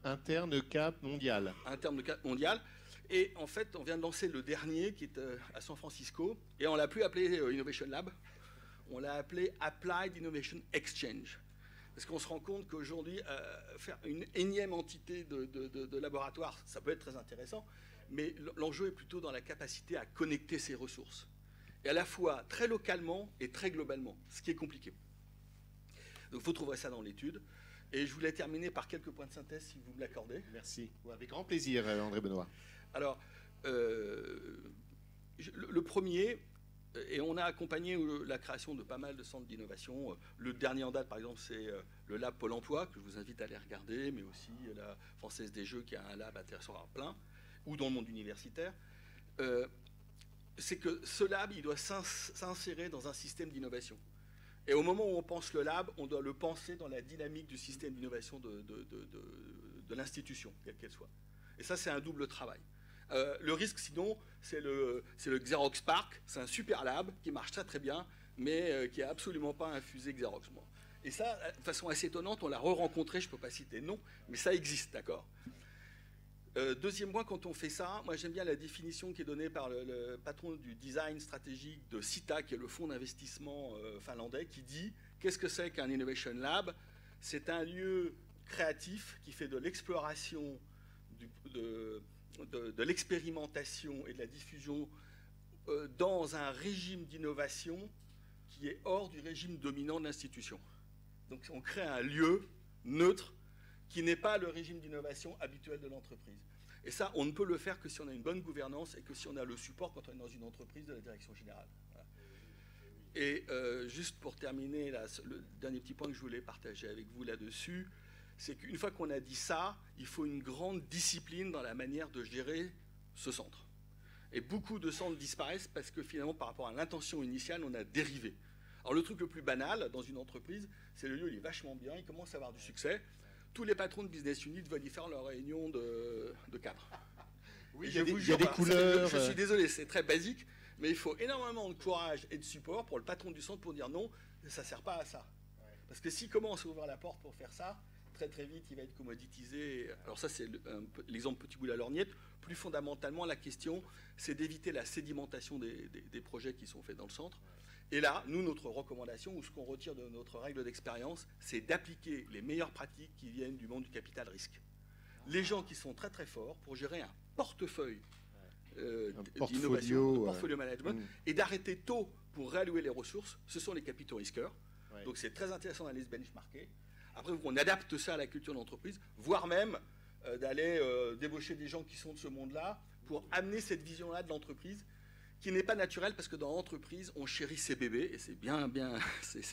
Interne Cap mondial. Interne Cap mondial. Et en fait, on vient de lancer le dernier qui est à San Francisco. Et on ne l'a plus appelé Innovation Lab. On l'a appelé Applied Innovation Exchange. Parce qu'on se rend compte qu'aujourd'hui, faire une énième entité de laboratoire, ça peut être très intéressant. Mais l'enjeu est plutôt dans la capacité à connecter ces ressources. Et à la fois très localement et très globalement, ce qui est compliqué. Donc vous trouverez ça dans l'étude. Et je voulais terminer par quelques points de synthèse, si vous me l'accordez. Merci. Avec grand plaisir, André Benoît. Alors, le premier, et on a accompagné la création de pas mal de centres d'innovation. Le dernier en date, par exemple, c'est le Lab Pôle emploi, que je vous invite à aller regarder, mais aussi la Française des Jeux, qui a un lab intéressant à plein, ou dans le monde universitaire. C'est que ce lab, il doit s'insérer dans un système d'innovation. Et au moment où on pense le lab, on doit le penser dans la dynamique du système d'innovation de l'institution, quelle qu'elle soit. Et ça, c'est un double travail. Le risque, sinon, c'est le Xerox PARC. C'est un super lab qui marche très très bien, mais qui n'a absolument pas infusé Xerox. Et ça, de façon assez étonnante, on l'a re-rencontré, je ne peux pas citer non, mais ça existe, d'accord. Deuxième point, quand on fait ça, moi j'aime bien la définition qui est donnée par le patron du design stratégique de CITA, qui est le fonds d'investissement finlandais, qui dit qu'est-ce que c'est qu'un Innovation Lab? C'est un lieu créatif qui fait de l'exploration, de l'expérimentation et de la diffusion dans un régime d'innovation qui est hors du régime dominant de l'institution. Donc on crée un lieu neutre qui n'est pas le régime d'innovation habituel de l'entreprise. Et ça, on ne peut le faire que si on a une bonne gouvernance et que si on a le support quand on est dans une entreprise de la direction générale. Voilà. Et juste pour terminer, là, le dernier petit point que je voulais partager avec vous là-dessus, c'est qu'une fois qu'on a dit ça, il faut une grande discipline dans la manière de gérer ce centre. Et beaucoup de centres disparaissent parce que finalement, par rapport à l'intention initiale, on a dérivé. Alors le truc le plus banal dans une entreprise, c'est le lieu, il est vachement bien, il commence à avoir du succès. Tous les patrons de business unit veulent y faire leur réunion de cadre. Oui, il y a des couleurs. Je suis désolé, c'est très basique, mais il faut énormément de courage et de support pour le patron du centre pour dire non, ça ne sert pas à ça. Parce que s'il commence à ouvrir la porte pour faire ça, très très vite, il va être commoditisé. Alors ça, c'est l'exemple petit bout de la lorgnette. Plus fondamentalement, la question, c'est d'éviter la sédimentation des projets qui sont faits dans le centre Et là, nous, notre recommandation, ou ce qu'on retire de notre règle d'expérience, c'est d'appliquer les meilleures pratiques qui viennent du monde du capital risque. Les gens qui sont très très forts pour gérer un portefeuille d'innovation, portfolio management, et d'arrêter tôt pour réallouer les ressources, ce sont les capitaux risqueurs. Ouais. Donc c'est très intéressant d'aller se benchmarker. Après, on adapte ça à la culture d'entreprise, voire même d'aller débaucher des gens qui sont de ce monde-là pour amener cette vision-là de l'entreprise qui n'est pas naturelle, parce que dans l'entreprise, on chérit ses bébés, et c'est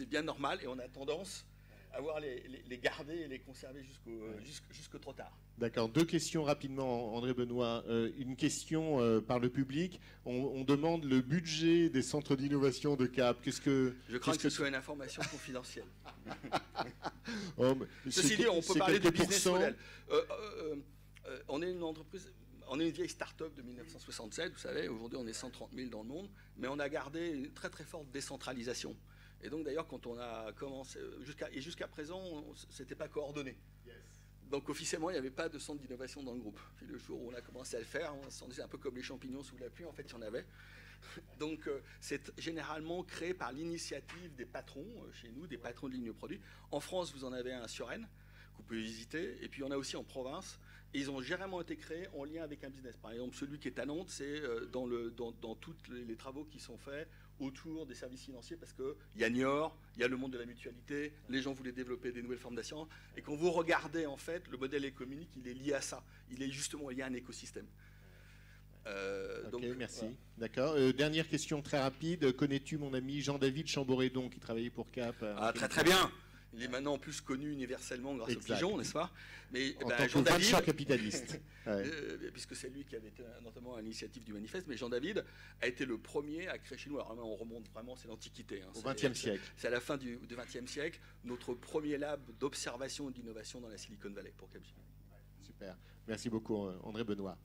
bien normal, et on a tendance à voir les garder et les conserver jusqu'au trop tard. D'accord. 2 questions rapidement, André Benoît. Une question par le public. On demande le budget des centres d'innovation de Cap. Je crains que ce soit une information confidentielle. Ceci dit, on peut parler de business model. On est une entreprise... On est une vieille start-up de 1967, vous savez, aujourd'hui on est 130 000 dans le monde, mais on a gardé une très très forte décentralisation. Et donc d'ailleurs, quand on a commencé, jusqu'à présent, c'était pas coordonné. Yes. Donc officiellement, il n'y avait pas de centre d'innovation dans le groupe. Puis le jour où on a commencé à le faire, on s'en disait un peu comme les champignons sous la pluie, en fait il y en avait. Donc c'est généralement créé par l'initiative des patrons, chez nous, des patrons de ligne produit. En France, vous en avez un sur Rennes, que vous pouvez visiter, et puis il y en a aussi en province. Et ils ont généralement été créés en lien avec un business. Par exemple, celui qui est à Nantes, c'est dans tous les travaux qui sont faits autour des services financiers, parce qu'il y a Niort, il y a le monde de la mutualité, les gens voulaient développer des nouvelles formes d'assurance. Et quand vous regardez, en fait, le modèle économique, il est lié à ça. Il est justement lié à un écosystème. Ok, merci. Voilà. D'accord. Dernière question très rapide. Connais-tu mon ami Jean-David Chamboredon, qui travaillait pour Cap très très bien. Il est maintenant plus connu universellement grâce au pigeon, n'est-ce pas? Mais en tant que venture capitaliste. Puisque c'est lui qui avait été notamment à l'initiative du manifeste, mais Jean-David a été le premier à créer chez nous. Alors on remonte vraiment, c'est l'Antiquité. Hein, au XXe siècle. C'est à la fin du XXe siècle, notre premier lab d'observation et d'innovation dans la Silicon Valley pour Capgemini. Super. Merci beaucoup, André Benoît.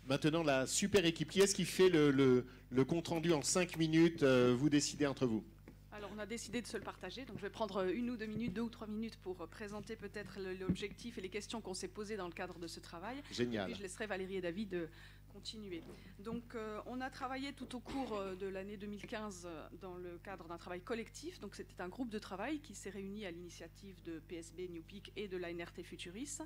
Maintenant, la super équipe. Qui est-ce qui fait le compte-rendu en 5 minutes? Vous décidez entre vous. Alors, on a décidé de se le partager, donc je vais prendre 1 ou 2 minutes, 2 ou 3 minutes pour présenter peut-être l'objectif et les questions qu'on s'est posées dans le cadre de ce travail. Génial. Et puis je laisserai Valérie et David continuer. Donc, on a travaillé tout au cours de l'année 2015 dans le cadre d'un travail collectif. Donc, c'était un groupe de travail qui s'est réuni à l'initiative de PSB, Newpeak et de l'ANRT Futuris.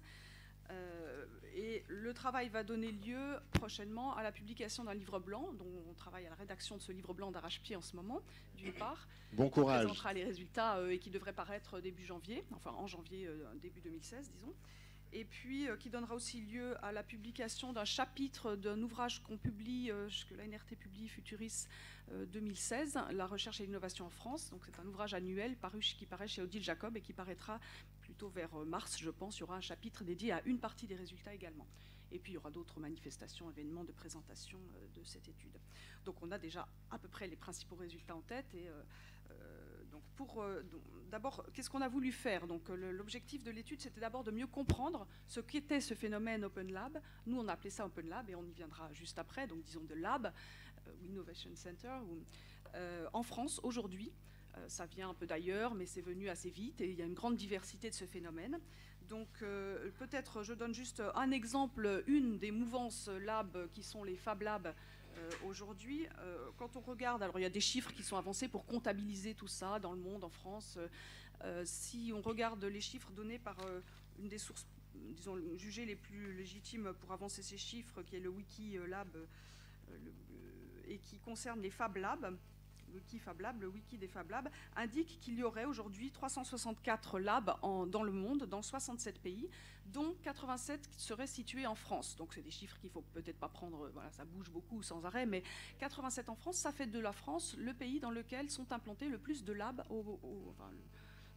Et le travail va donner lieu prochainement à la publication d'un livre blanc, dont on travaille à la rédaction de ce livre blanc d'arrache-pied en ce moment, d'une part. Bon courage. On présentera les résultats et qui devrait paraître début janvier, enfin en janvier, début 2016, disons. Et puis qui donnera aussi lieu à la publication d'un chapitre d'un ouvrage qu'on publie, que l'ANRT publie, Futuris 2016, La recherche et l'innovation en France. Donc c'est un ouvrage annuel qui paraît chez Odile Jacob et qui paraîtra plutôt vers mars, je pense. Il y aura un chapitre dédié à une partie des résultats également. Et puis il y aura d'autres manifestations, événements de présentation de cette étude. Donc on a déjà à peu près les principaux résultats en tête. Et donc d'abord, qu'est-ce qu'on a voulu faire? Donc l'objectif de l'étude, c'était d'abord de mieux comprendre ce qu'était ce phénomène Open Lab. Nous, on a appelé ça Open Lab et on y viendra juste après. Donc disons de Lab, Innovation Center, en France aujourd'hui. Ça vient un peu d'ailleurs, mais c'est venu assez vite et il y a une grande diversité de ce phénomène. Donc peut-être je donne juste un exemple, une des mouvances lab qui sont les Fab Labs aujourd'hui. Quand on regarde, alors il y a des chiffres qui sont avancés pour comptabiliser tout ça dans le monde, en France. Si on regarde les chiffres donnés par une des sources, disons, jugées les plus légitimes pour avancer ces chiffres, qui est le Wikilab, et qui concerne les Fab Labs, le wiki des Fab Labs, indique qu'il y aurait aujourd'hui 364 labs dans le monde, dans 67 pays, dont 87 seraient situés en France. Donc c'est des chiffres qu'il ne faut peut-être pas prendre, voilà, ça bouge beaucoup sans arrêt, mais 87 en France, ça fait de la France le pays dans lequel sont implantés le plus de labs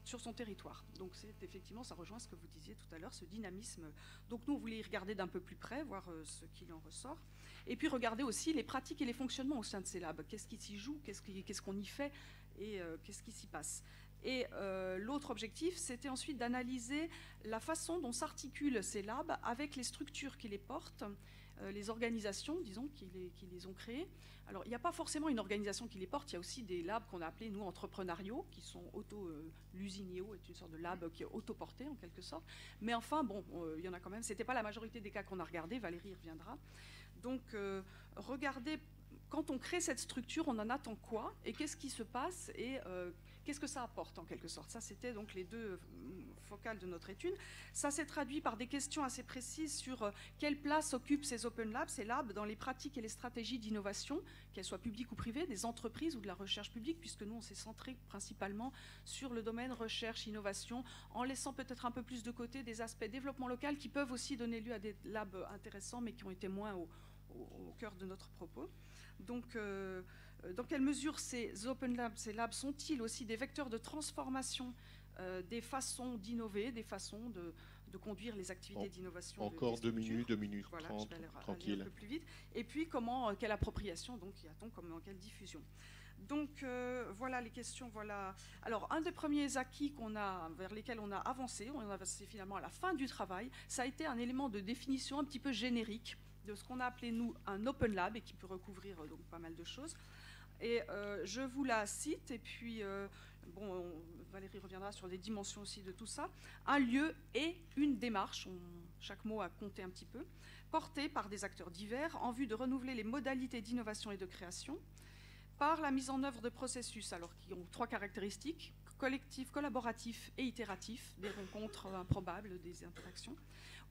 sur son territoire. Donc c'est effectivement, ça rejoint ce que vous disiez tout à l'heure, ce dynamisme. Donc nous, on voulait y regarder d'un peu plus près, voir ce qu'il en ressort. Et puis regarder aussi les pratiques et les fonctionnements au sein de ces labs. Qu'est-ce qui s'y joue, qu'est-ce qu'on y fait et qu'est-ce qui s'y passe. Et l'autre objectif, c'était ensuite d'analyser la façon dont s'articulent ces labs avec les structures qui les portent, les organisations, disons, qui les ont créées. Alors, il n'y a pas forcément une organisation qui les porte, il y a aussi des labs qu'on a appelés, nous, entrepreneuriaux, qui sont l'Usinio est une sorte de lab qui est autoporté, en quelque sorte. Mais enfin, bon, il y en a quand même. Ce n'était pas la majorité des cas qu'on a regardés, Valérie y reviendra. Donc, regardez quand on crée cette structure, on en attend quoi et qu'est-ce qui se passe et qu'est-ce que ça apporte en quelque sorte. Ça, c'était donc les deux focales de notre étude. Ça s'est traduit par des questions assez précises sur quelle place occupent ces Open Labs, ces labs, dans les pratiques et les stratégies d'innovation, qu'elles soient publiques ou privées, des entreprises ou de la recherche publique, puisque nous, on s'est centré principalement sur le domaine recherche, innovation, en laissant peut-être un peu plus de côté des aspects développement local qui peuvent aussi donner lieu à des labs intéressants, mais qui ont été moins au cœur de notre propos. Donc, dans quelle mesure ces Open Labs, ces labs sont-ils aussi des vecteurs de transformation des façons d'innover, des façons de conduire les activités d'innovation? Encore 2 minutes, 2 minutes voilà, 30, je vais aller tranquille. un peu plus vite. Et puis, quelle appropriation donc, y a-t-on, comme dans quelle diffusion? Donc, voilà les questions. Voilà. Alors, un des premiers acquis vers lesquels on a avancé finalement à la fin du travail, ça a été un élément de définition un petit peu générique de ce qu'on a appelé, nous, un Open Lab, et qui peut recouvrir donc, pas mal de choses. Et je vous la cite, et puis, Valérie reviendra sur les dimensions aussi de tout ça. Un lieu et une démarche, chaque mot a compté un petit peu, portés par des acteurs divers en vue de renouveler les modalités d'innovation et de création, par la mise en œuvre de processus, alors qui ont 3 caractéristiques: collectif, collaboratif et itératif, des rencontres improbables, des interactions,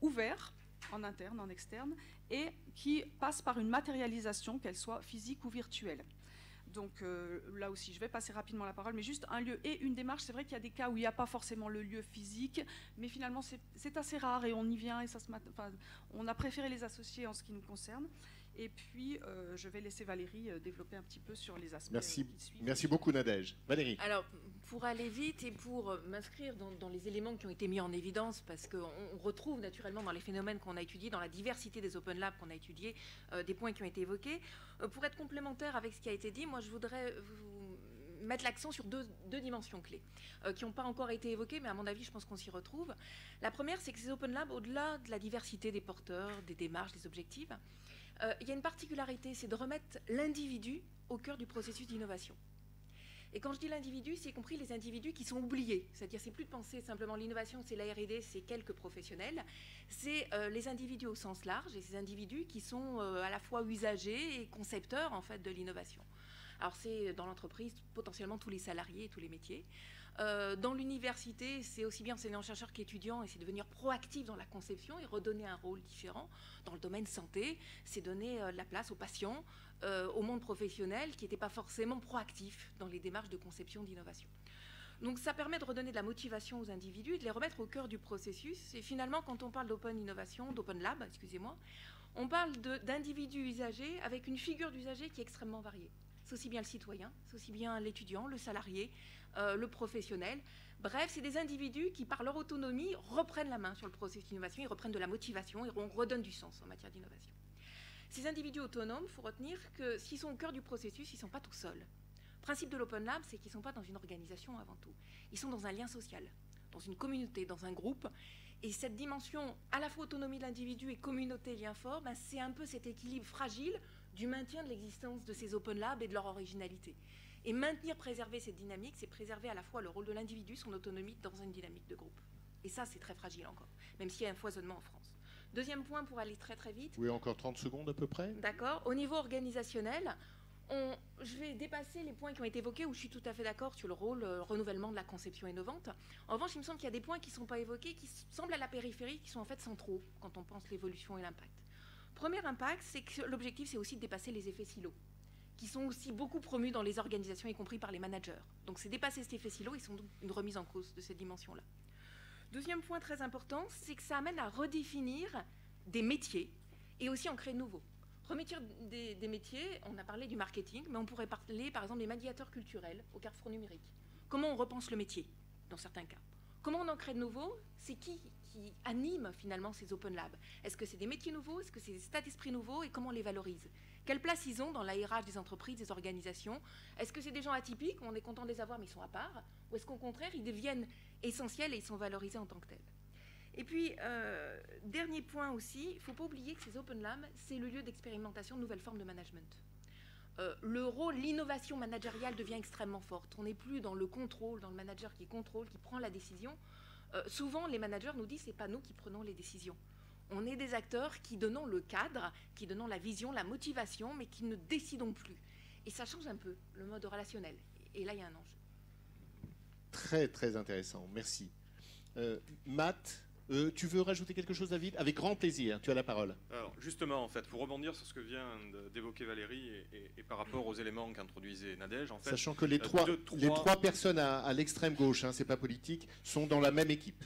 ouverts, en interne, en externe, et qui passent par une matérialisation, qu'elle soit physique ou virtuelle. Donc là aussi, je vais passer rapidement la parole, mais juste un lieu et une démarche. C'est vrai qu'il y a des cas où il n'y a pas forcément le lieu physique, mais finalement c'est assez rare et on y vient et on a préféré les associer en ce qui nous concerne. Et puis, je vais laisser Valérie développer un petit peu sur les aspects qui suivent. Merci beaucoup, Nadège. Valérie. Alors, pour aller vite et pour m'inscrire dans les éléments qui ont été mis en évidence, parce qu'on retrouve naturellement dans les phénomènes qu'on a étudiés, dans la diversité des Open Labs qu'on a étudiés, des points qui ont été évoqués. Pour être complémentaire avec ce qui a été dit, moi, je voudrais vous mettre l'accent sur deux dimensions clés qui n'ont pas encore été évoquées, mais à mon avis, je pense qu'on s'y retrouve. La première, c'est que ces Open Labs, au-delà de la diversité des porteurs, des démarches, des objectifs, il y a une particularité, c'est de remettre l'individu au cœur du processus d'innovation. Et quand je dis l'individu, c'est y compris les individus qui sont oubliés. C'est-à-dire, c'est plus de penser simplement l'innovation, c'est la R&D, c'est quelques professionnels. C'est les individus au sens large, et ces individus qui sont à la fois usagers et concepteurs en fait de l'innovation. Alors c'est dans l'entreprise potentiellement tous les salariés et tous les métiers. Dans l'université, c'est aussi bien enseignants-chercheurs qu'étudiants, et c'est devenir proactif dans la conception et redonner un rôle différent. Dans le domaine santé, c'est donner la place aux patients, au monde professionnel qui n'était pas forcément proactif dans les démarches de conception d'innovation. Donc ça permet de redonner de la motivation aux individus, de les remettre au cœur du processus. Et finalement, quand on parle d'open innovation, d'open lab, excusez-moi, on parle d'individus usagers avec une figure d'usager qui est extrêmement variée. C'est aussi bien le citoyen, c'est aussi bien l'étudiant, le salarié, le professionnel. Bref, c'est des individus qui, par leur autonomie, reprennent la main sur le processus d'innovation, ils reprennent de la motivation et on redonne du sens en matière d'innovation. Ces individus autonomes, il faut retenir que s'ils sont au cœur du processus, ils ne sont pas tout seuls. Le principe de l'Open Lab, c'est qu'ils ne sont pas dans une organisation avant tout. Ils sont dans un lien social, dans une communauté, dans un groupe. Et cette dimension, à la fois autonomie de l'individu et communauté, lien fort, c'est un peu cet équilibre fragile du maintien de l'existence de ces Open Labs et de leur originalité. Et maintenir, préserver cette dynamique, c'est préserver à la fois le rôle de l'individu, son autonomie dans une dynamique de groupe. Et ça, c'est très fragile encore, même s'il y a un foisonnement en France. Deuxième point, pour aller très très vite. Oui, encore 30 secondes à peu près. D'accord. Au niveau organisationnel, je vais dépasser les points qui ont été évoqués, où je suis tout à fait d'accord sur le rôle, le renouvellement de la conception innovante. En revanche, il me semble qu'il y a des points qui ne sont pas évoqués, qui semblent à la périphérie, qui sont en fait centraux quand on pense l'évolution et l'impact. Premier impact, c'est que l'objectif, c'est aussi de dépasser les effets silos, qui sont aussi beaucoup promus dans les organisations, y compris par les managers. Donc c'est dépasser cet effet silo, ils sont donc une remise en cause de cette dimension-là. Deuxième point très important, c'est que ça amène à redéfinir des métiers et aussi en créer de nouveaux. Remettre des métiers, on a parlé du marketing, mais on pourrait parler par exemple des médiateurs culturels au carrefour numérique. Comment on repense le métier dans certains cas? Comment on en crée de nouveaux? C'est qui anime finalement ces Open Labs? Est-ce que c'est des métiers nouveaux? Est-ce que c'est des états d'esprit nouveaux? Et comment on les valorise? Quelle place ils ont dans la RH des entreprises, des organisations? Est-ce que c'est des gens atypiques, on est content de les avoir mais ils sont à part? Ou est-ce qu'au contraire, ils deviennent essentiels et ils sont valorisés en tant que tels? Et puis, dernier point aussi, il ne faut pas oublier que ces Open Labs, c'est le lieu d'expérimentation de nouvelles formes de management. Le rôle, l'innovation managériale devient extrêmement forte. On n'est plus dans le contrôle, dans le manager qui contrôle, qui prend la décision. Souvent, les managers nous disent, c'est pas nous qui prenons les décisions. On est des acteurs qui donnons le cadre, qui donnons la vision, la motivation, mais qui ne décidons plus. Et ça change un peu le mode relationnel. Et là, il y a un enjeu. Très, très intéressant. Merci. Matt, tu veux rajouter quelque chose, David? Avec grand plaisir, tu as la parole. Alors, justement, en fait, pour rebondir sur ce que vient d'évoquer Valérie et par rapport aux éléments qu'introduisait Nadège, en fait... Sachant que les trois personnes à l'extrême gauche, hein, c'est pas politique, sont dans la même équipe.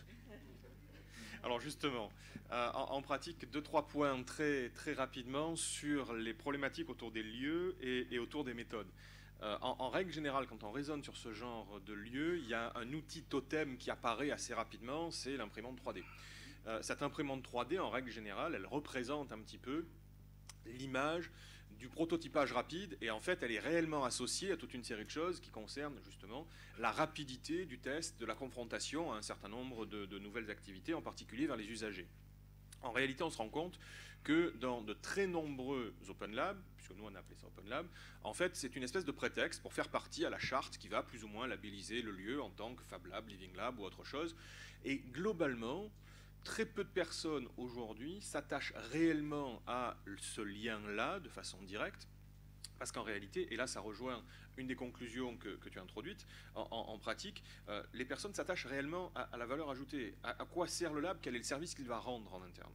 Alors justement, en pratique, 2-3 points très, très rapidement sur les problématiques autour des lieux et autour des méthodes. En règle générale, quand on raisonne sur ce genre de lieu, il y a un outil totem qui apparaît assez rapidement, c'est l'imprimante 3D. Cette imprimante 3D, en règle générale, elle représente un petit peu l'image du prototypage rapide, et en fait, elle est réellement associée à toute une série de choses qui concernent justement la rapidité du test, de la confrontation à un certain nombre de nouvelles activités, en particulier vers les usagers. En réalité, on se rend compte que dans de très nombreux Open Labs, puisque nous on a appelé ça Open Lab, en fait c'est une espèce de prétexte pour faire partie à la charte qui va plus ou moins labelliser le lieu en tant que Fab Lab, Living Lab ou autre chose. Et globalement, très peu de personnes aujourd'hui s'attachent réellement à ce lien-là de façon directe, parce qu'en réalité, et là ça rejoint une des conclusions que tu as introduites, en pratique, les personnes s'attachent réellement à la valeur ajoutée, à quoi sert le lab, quel est le service qu'il va rendre en interne.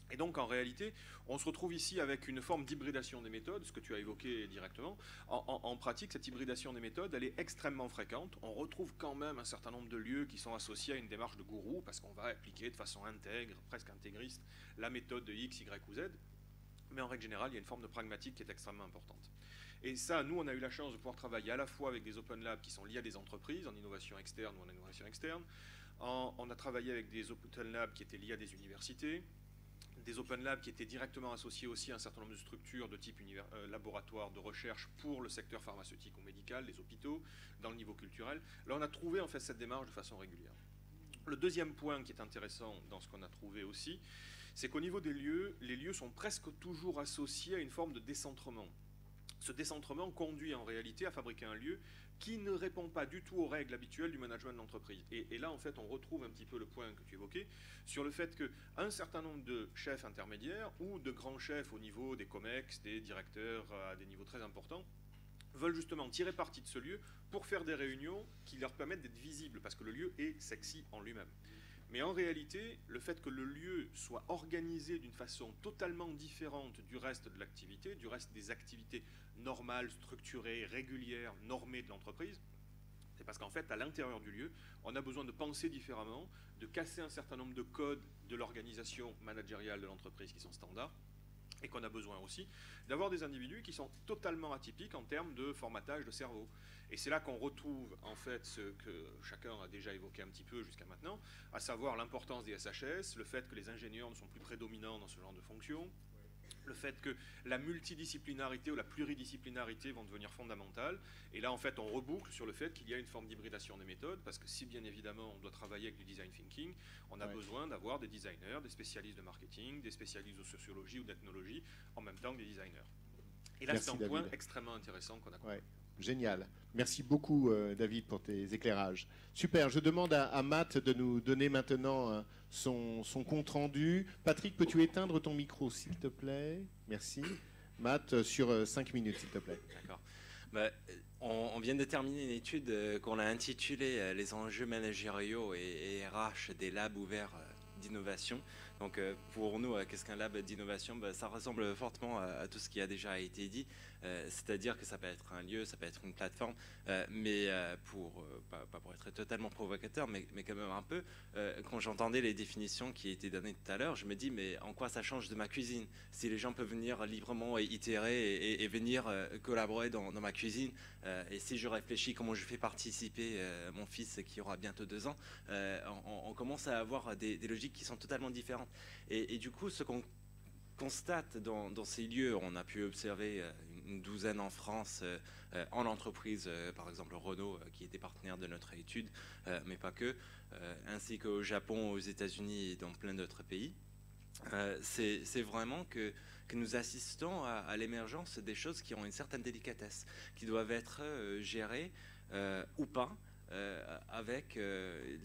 Et donc, en réalité, on se retrouve ici avec une forme d'hybridation des méthodes, ce que tu as évoqué directement. En pratique, cette hybridation des méthodes, elle est extrêmement fréquente. On retrouve quand même un certain nombre de lieux qui sont associés à une démarche de gourou, parce qu'on va appliquer de façon intègre, presque intégriste, la méthode de X, Y ou Z. Mais en règle générale, il y a une forme de pragmatique qui est extrêmement importante. Et ça, nous, on a eu la chance de pouvoir travailler à la fois avec des Open Labs qui sont liés à des entreprises, en innovation externe ou en innovation externe. On a travaillé avec des Open Labs qui étaient liés à des universités, des Open Labs qui étaient directement associés aussi à un certain nombre de structures de type laboratoire de recherche pour le secteur pharmaceutique ou médical, les hôpitaux, dans le niveau culturel. Là, on a trouvé en fait cette démarche de façon régulière. Le deuxième point qui est intéressant dans ce qu'on a trouvé aussi, c'est qu'au niveau des lieux, les lieux sont presque toujours associés à une forme de décentrement. Ce décentrement conduit en réalité à fabriquer un lieu qui ne répond pas du tout aux règles habituelles du management d'entreprise. Et là, en fait, on retrouve un petit peu le point que tu évoquais sur le fait qu'un certain nombre de chefs intermédiaires ou de grands chefs au niveau des COMEX, des directeurs à des niveaux très importants, veulent justement tirer parti de ce lieu pour faire des réunions qui leur permettent d'être visibles, parce que le lieu est sexy en lui-même. Mais en réalité, le fait que le lieu soit organisé d'une façon totalement différente du reste de l'activité, du reste des activités normales, structurées, régulières, normées de l'entreprise, c'est parce qu'en fait, à l'intérieur du lieu, on a besoin de penser différemment, de casser un certain nombre de codes de l'organisation managériale de l'entreprise qui sont standards, et qu'on a besoin aussi d'avoir des individus qui sont totalement atypiques en termes de formatage de cerveau. Et c'est là qu'on retrouve en fait ce que chacun a déjà évoqué un petit peu jusqu'à maintenant, à savoir l'importance des SHS, le fait que les ingénieurs ne sont plus prédominants dans ce genre de fonctions, le fait que la multidisciplinarité ou la pluridisciplinarité vont devenir fondamentales. Et là, en fait, on reboucle sur le fait qu'il y a une forme d'hybridation des méthodes, parce que si bien évidemment on doit travailler avec du design thinking, on a besoin d'avoir des designers, des spécialistes de marketing, des spécialistes de sociologie ou d'ethnologie, en même temps que des designers. Et là, c'est un point extrêmement intéressant qu'on a compris. Génial. Merci beaucoup, David, pour tes éclairages. Super. Je demande à Matt de nous donner maintenant son compte-rendu. Patrick, peux-tu éteindre ton micro, s'il te plaît? Merci. Matt, sur 5 minutes, s'il te plaît. D'accord. On vient de terminer une étude qu'on a intitulée « Les enjeux managériaux et RH des labs ouverts d'innovation ». Donc pour nous, qu'est-ce qu'un lab d'innovation? Ça ressemble fortement à tout ce qui a déjà été dit, c'est-à-dire que ça peut être un lieu, ça peut être une plateforme, mais pas pour être totalement provocateur, mais quand même un peu, quand j'entendais les définitions qui étaient données tout à l'heure, je me dis mais en quoi ça change de ma cuisine? Si les gens peuvent venir librement et itérer et venir collaborer dans ma cuisine, et si je réfléchis comment je fais participer mon fils qui aura bientôt 2 ans, on commence à avoir des logiques qui sont totalement différentes. Et du coup, ce qu'on constate dans ces lieux, on a pu observer une douzaine en France, en entreprise, par exemple Renault, qui était partenaire de notre étude, mais pas que, ainsi qu'au Japon, aux États-Unis et dans plein d'autres pays. C'est vraiment que nous assistons à l'émergence des choses qui ont une certaine délicatesse, qui doivent être gérées ou pas, avec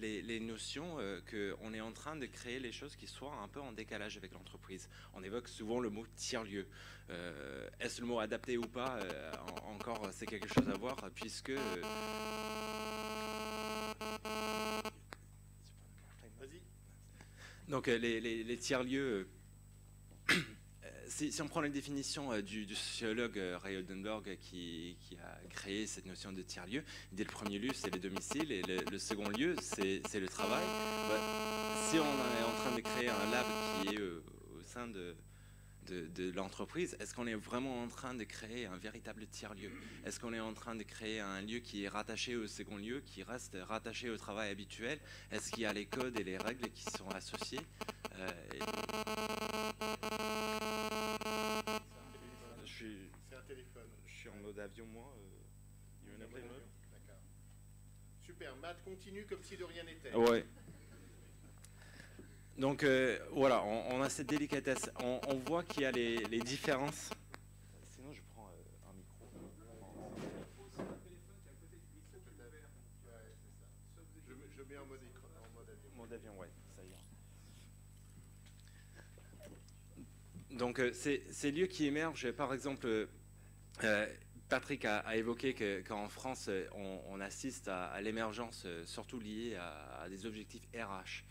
les notions qu'on est en train de créer les choses qui soient un peu en décalage avec l'entreprise. On évoque souvent le mot tiers-lieu. Est-ce le mot adapté ou pas? Encore, c'est quelque chose à voir, puisque... Donc les tiers-lieux... Si on prend la définition du sociologue Ray Oldenburg qui a créé cette notion de tiers-lieu, il dit le premier lieu c'est le domicile et le second lieu c'est le travail. Si on est en train de créer un lab qui est au sein de l'entreprise, est-ce qu'on est vraiment en train de créer un véritable tiers-lieu? Est-ce qu'on est en train de créer un lieu qui est rattaché au second lieu, qui reste rattaché au travail habituel? Est-ce qu'il y a les codes et les règles qui sont associés? C'est un téléphone. Je suis en mode avion, moi. Il y a une appel mode. D'accord. Super. Matt continue comme si de rien n'était. Ouais. Donc voilà, on a cette délicatesse. On voit qu'il y a les différences. Sinon, je prends un micro. Je mets en mode avion. Mode avion, ouais, ça y est. Donc ces lieux qui émergent, par exemple, Patrick a évoqué qu'en France, on assiste à l'émergence, surtout liée à des objectifs RH.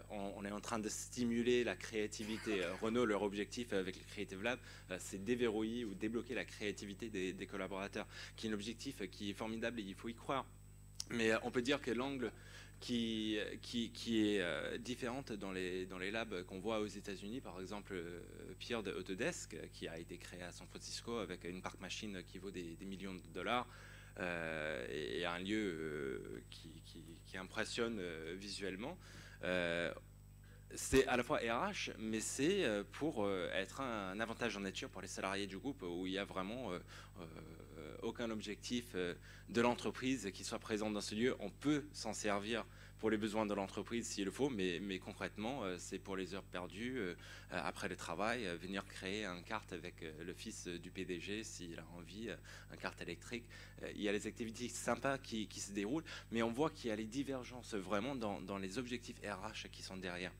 On est en train de stimuler la créativité. Renault, leur objectif avec le Creative Lab, c'est déverrouiller ou débloquer la créativité des collaborateurs, qui est un objectif qui est formidable et il faut y croire. Mais on peut dire que l'angle qui est différente dans les labs qu'on voit aux États-Unis, par exemple Pierre de Autodesk, qui a été créé à San Francisco avec une parc machine qui vaut des millions de dollars, et un lieu qui impressionne visuellement. C'est à la fois RH, mais c'est pour être un avantage en nature pour les salariés du groupe, où il n'y a vraiment aucun objectif de l'entreprise qui soit présent dans ce lieu. On peut s'en servir pour les besoins de l'entreprise s'il le faut, mais concrètement, c'est pour les heures perdues, après le travail, venir créer un kart avec le fils du PDG s'il a envie, un kart électrique. Il y a les activités sympas qui se déroulent, mais on voit qu'il y a les divergences vraiment dans les objectifs RH qui sont derrière.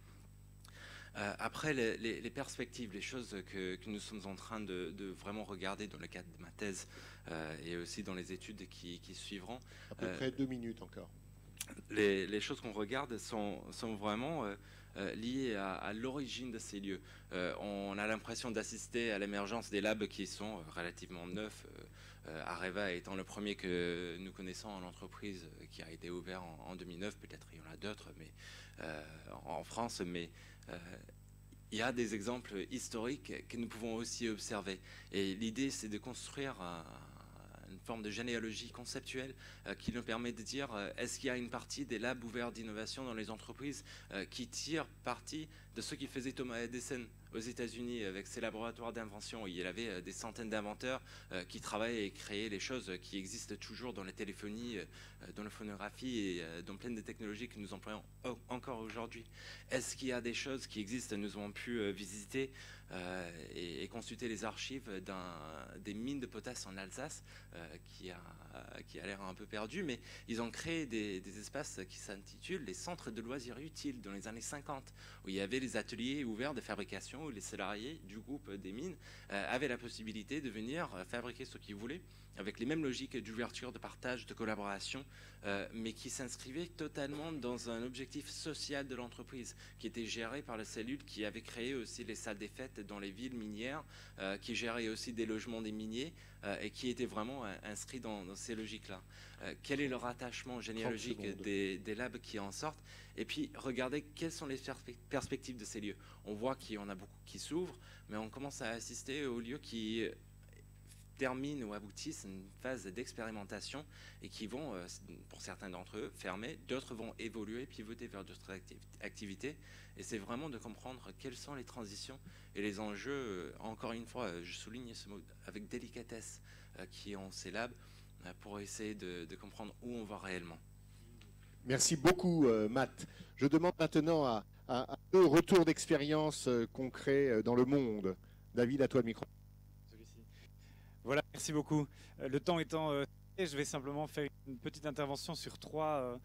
Après, les perspectives, les choses que nous sommes en train de vraiment regarder dans le cadre de ma thèse et aussi dans les études qui suivront. À peu près 2 minutes encore. Les choses qu'on regarde sont vraiment liées à l'origine de ces lieux. On a l'impression d'assister à l'émergence des labs qui sont relativement neufs. Areva étant le premier que nous connaissons en entreprise qui a été ouvert en 2009, peut-être il y en a d'autres mais en France, mais il y a des exemples historiques que nous pouvons aussi observer. Et l'idée, c'est de construire une forme de généalogie conceptuelle qui nous permet de dire est-ce qu'il y a une partie des labs ouverts d'innovation dans les entreprises qui tirent parti de ce qui faisait Thomas Edison aux États-Unis avec ses laboratoires d'invention. Il y avait des centaines d'inventeurs qui travaillaient et créaient les choses qui existent toujours dans la téléphonie, dans la phonographie et dans plein de technologies que nous employons encore aujourd'hui. Est-ce qu'il y a des choses qui existent? Nous avons pu visiter et consulter les archives des mines de potasse en Alsace qui a l'air un peu perdu, mais ils ont créé des espaces qui s'intitulent les centres de loisirs utiles dans les années 50, où il y avait les ateliers ouverts de fabrication où les salariés du groupe des mines avaient la possibilité de venir fabriquer ce qu'ils voulaient avec les mêmes logiques d'ouverture, de partage, de collaboration, mais qui s'inscrivaient totalement dans un objectif social de l'entreprise, qui était géré par la cellule qui avait créé aussi les salles des fêtes dans les villes minières, qui gérait aussi des logements des miniers, et qui était vraiment inscrit dans ces logiques-là. Quel est le rattachement généalogique des labs qui en sortent? Et puis, regardez quelles sont les perspectives de ces lieux. On voit qu'il y en a beaucoup qui s'ouvrent, mais on commence à assister aux lieux qui terminent ou aboutissent une phase d'expérimentation et qui vont, pour certains d'entre eux, fermer, d'autres vont évoluer, pivoter vers d'autres activités. Et c'est vraiment de comprendre quelles sont les transitions et les enjeux, encore une fois, je souligne ce mot avec délicatesse, qui ont ces labs, pour essayer de comprendre où on va réellement. Merci beaucoup, Matt. Je demande maintenant à deux retours d'expérience concrets dans le monde. David, à toi le micro. Voilà, merci beaucoup. Le temps étant je vais simplement faire une petite intervention sur trois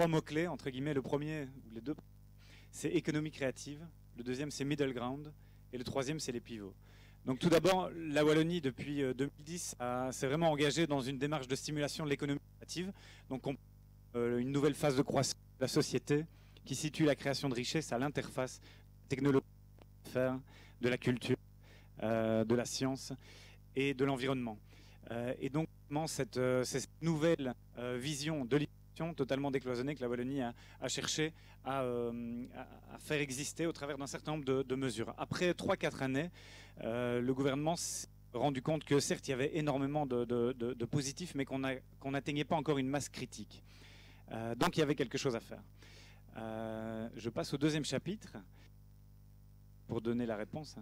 mots-clés, entre guillemets. Le premier, ou les deux, c'est économie créative. Le deuxième, c'est middle ground. Et le troisième, c'est les pivots. Donc tout d'abord, la Wallonie, depuis 2010, s'est vraiment engagée dans une démarche de stimulation de l'économie créative. Donc une nouvelle phase de croissance de la société qui situe la création de richesses à l'interface technologique, de la culture, de la science et de l'environnement. Et donc cette nouvelle vision de l'innovation totalement décloisonnée que la Wallonie a cherché à faire exister au travers d'un certain nombre de mesures. Après 3-4 années, le gouvernement s'est rendu compte que certes il y avait énormément de positifs, mais qu'on n'atteignait pas encore une masse critique. Donc il y avait quelque chose à faire. Je passe au deuxième chapitre pour donner la réponse.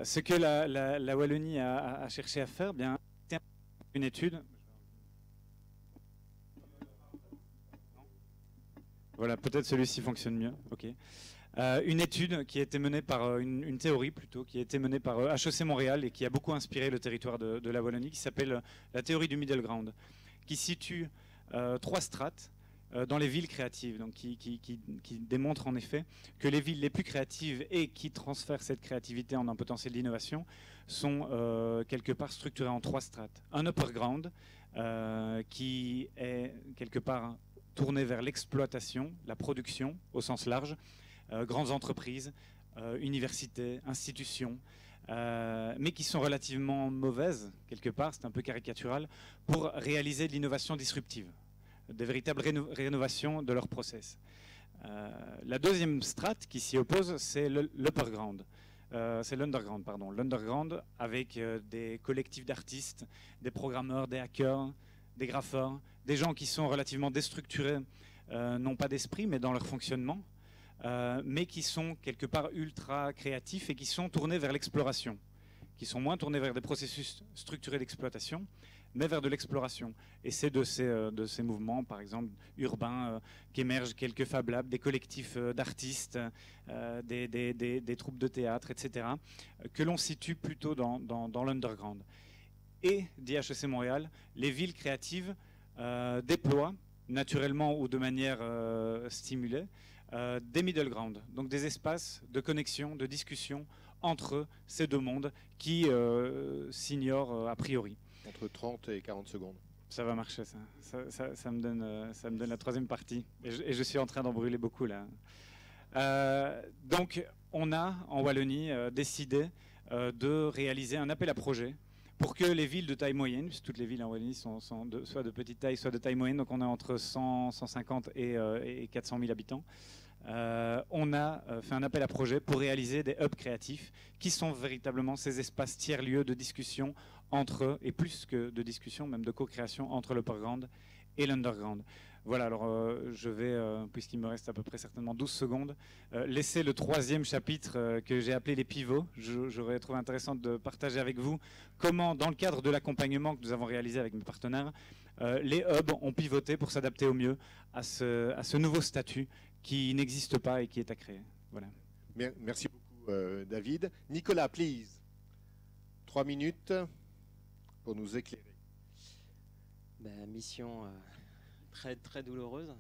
Ce que la Wallonie a cherché à faire, bien, c'est une étude. Voilà, peut-être celui-ci fonctionne mieux. Ok. Une étude qui a été menée par une théorie plutôt, qui a été menée par HEC Montréal et qui a beaucoup inspiré le territoire de la Wallonie, qui s'appelle la théorie du middle ground, qui situe 3 strates dans les villes créatives, donc qui démontre en effet que les villes les plus créatives et qui transfèrent cette créativité en un potentiel d'innovation sont quelque part structurées en 3 strates. Un upper ground qui est quelque part tourné vers l'exploitation, la production au sens large, grandes entreprises, universités, institutions, mais qui sont relativement mauvaises quelque part, c'est un peu caricatural, pour réaliser de l'innovation disruptive, des véritables rénovations de leur process. La deuxième strate qui s'y oppose, c'est l'underground. L'underground avec des collectifs d'artistes, des programmeurs, des hackers, des graffeurs, des gens qui sont relativement déstructurés, non pas d'esprit, mais dans leur fonctionnement, mais qui sont quelque part ultra créatifs et qui sont tournés vers l'exploration, qui sont moins tournés vers des processus structurés d'exploitation, mais vers de l'exploration. Et c'est de ces mouvements, par exemple, urbains, qu'émergent quelques Fab Labs, des collectifs d'artistes, des troupes de théâtre, etc., que l'on situe plutôt dans l'underground. Et, dit HEC Montréal, les villes créatives déploient, naturellement ou de manière stimulée, des middle ground, donc des espaces de connexion, de discussion entre ces deux mondes qui s'ignorent a priori. Entre 30 et 40 secondes. Ça va marcher, ça me donne la troisième partie. Et je suis en train d'en brûler beaucoup là. Donc on a en Wallonie décidé de réaliser un appel à projet pour que les villes de taille moyenne, puisque toutes les villes en Wallonie sont soit de petite taille, soit de taille moyenne, donc on est entre 100, 150 et 400 000 habitants, on a fait un appel à projet pour réaliser des hubs créatifs qui sont véritablement ces espaces tiers-lieux de discussion entre, et plus que de discussion, même de co-création entre l'upperground et l'underground. Voilà, alors je vais, puisqu'il me reste à peu près certainement 12 secondes, laisser le troisième chapitre que j'ai appelé les pivots. J'aurais trouvé intéressant de partager avec vous comment, dans le cadre de l'accompagnement que nous avons réalisé avec mes partenaires, les hubs ont pivoté pour s'adapter au mieux à ce nouveau statut qui n'existe pas et qui est à créer. Voilà. Merci beaucoup, David. Nicolas, please. 3 minutes pour nous éclairer. Mission très douloureuse.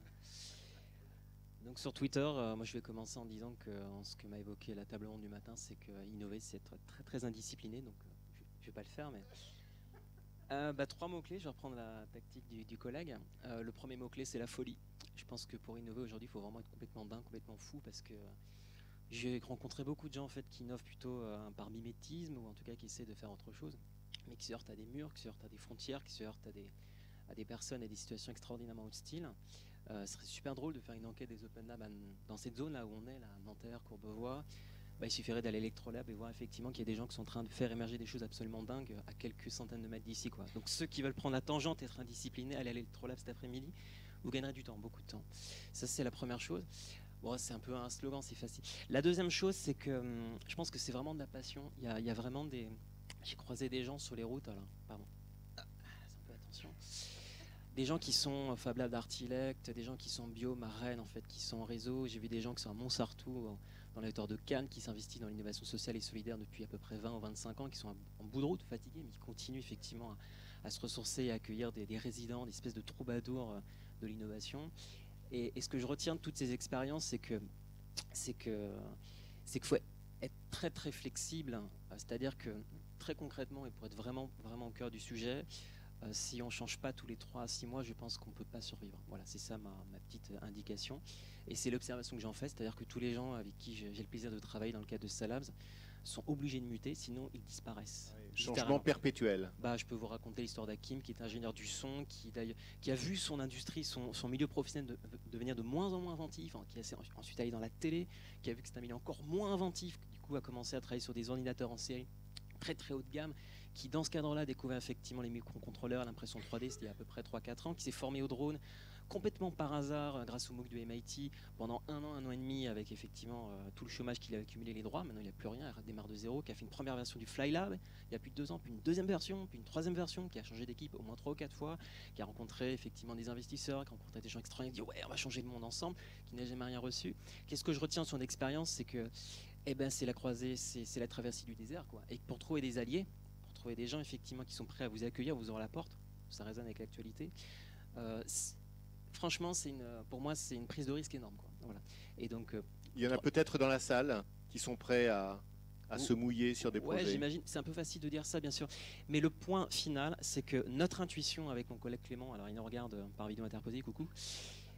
Donc sur Twitter, moi je vais commencer en disant que ce que m'a évoqué la table ronde du matin, c'est que innover c'est être très indiscipliné, donc je vais pas le faire, mais 3 mots-clés, je vais reprendre la tactique du collègue. Le premier mot-clé, c'est la folie. Je pense que pour innover aujourd'hui, il faut vraiment être complètement dingue, complètement fou, parce que j'ai rencontré beaucoup de gens en fait, qui innovent plutôt par mimétisme, ou en tout cas qui essaient de faire autre chose, mais qui se heurtent à des murs, qui se heurtent à des frontières, qui se heurtent à des personnes et des situations extraordinairement hostiles. Ce serait super drôle de faire une enquête des Open Labs dans cette zone là où on est, là, Nanterre, Courbevoie. Il suffirait d'aller à l'Electrolab et voir effectivement qu'il y a des gens qui sont en train de faire émerger des choses absolument dingues à quelques centaines de mètres d'ici, quoi. Donc ceux qui veulent prendre la tangente et être indisciplinés, aller à l'Electrolab cet après-midi, vous gagnerez du temps, beaucoup de temps. Ça, c'est la première chose. Bon, c'est un peu un slogan, c'est facile. La deuxième chose, c'est que je pense que c'est vraiment de la passion. Il y a vraiment des... J'ai croisé des gens sur les routes, alors, pardon. Un peu attention. Des gens qui sont Fab Lab d'Artilect, des gens qui sont Bio, Marraine, en fait, qui sont en réseau. J'ai vu des gens qui sont à Montsartou, dans les hauteurs de Cannes, qui s'investit dans l'innovation sociale et solidaire depuis à peu près 20 ou 25 ans, qui sont en bout de route, fatigués, mais qui continuent effectivement à se ressourcer et à accueillir des résidents, des espèces de troubadours de l'innovation. Et ce que je retiens de toutes ces expériences, c'est qu'il faut être très très flexible, c'est-à-dire que très concrètement, et pour être vraiment au cœur du sujet, si on ne change pas tous les 3 à 6 mois, je pense qu'on ne peut pas survivre. Voilà, c'est ça ma petite indication. Et c'est l'observation que j'en fais, c'est-à-dire que tous les gens avec qui j'ai le plaisir de travailler dans le cadre de Salabs sont obligés de muter, sinon ils disparaissent. Changement perpétuel. Je peux vous raconter l'histoire d'Hakim, qui est ingénieur du son, qui a vu son industrie, son milieu professionnel devenir de moins en moins inventif, qui est ensuite allé dans la télé, qui a vu que c'est un milieu encore moins inventif, du coup a commencé à travailler sur des ordinateurs en série très très haut de gamme, qui dans ce cadre-là a découvert effectivement les microcontrôleurs, l'impression 3D, c'était il y a à peu près 3-4 ans, qui s'est formé au drone complètement par hasard grâce au MOOC du MIT pendant 1 an et demi, avec effectivement tout le chômage qu'il a accumulé, les droits. Maintenant il n'a plus rien, il démarre de zéro, qui a fait une première version du Flylab il y a plus de 2 ans, puis une deuxième version, puis une troisième version, qui a changé d'équipe au moins 3 ou 4 fois, qui a rencontré effectivement des investisseurs, qui a rencontré des gens extraordinaires, qui dit ouais on va changer le monde ensemble, qui n'a jamais rien reçu. Qu'est-ce que je retiens de son expérience, c'est que c'est la croisée, c'est la traversée du désert, quoi. Et pour trouver des alliés, pour trouver des gens effectivement qui sont prêts à vous accueillir, vous ouvrent la porte, ça résonne avec l'actualité. Franchement, pour moi, c'est une prise de risque énorme, quoi. Voilà. Et donc, il y en a peut-être dans la salle qui sont prêts à se mouiller sur des projets. Ouais, j'imagine. C'est un peu facile de dire ça, bien sûr. Mais le point final, c'est que notre intuition avec mon collègue Clément, alors il nous regarde par vidéo interposée, coucou,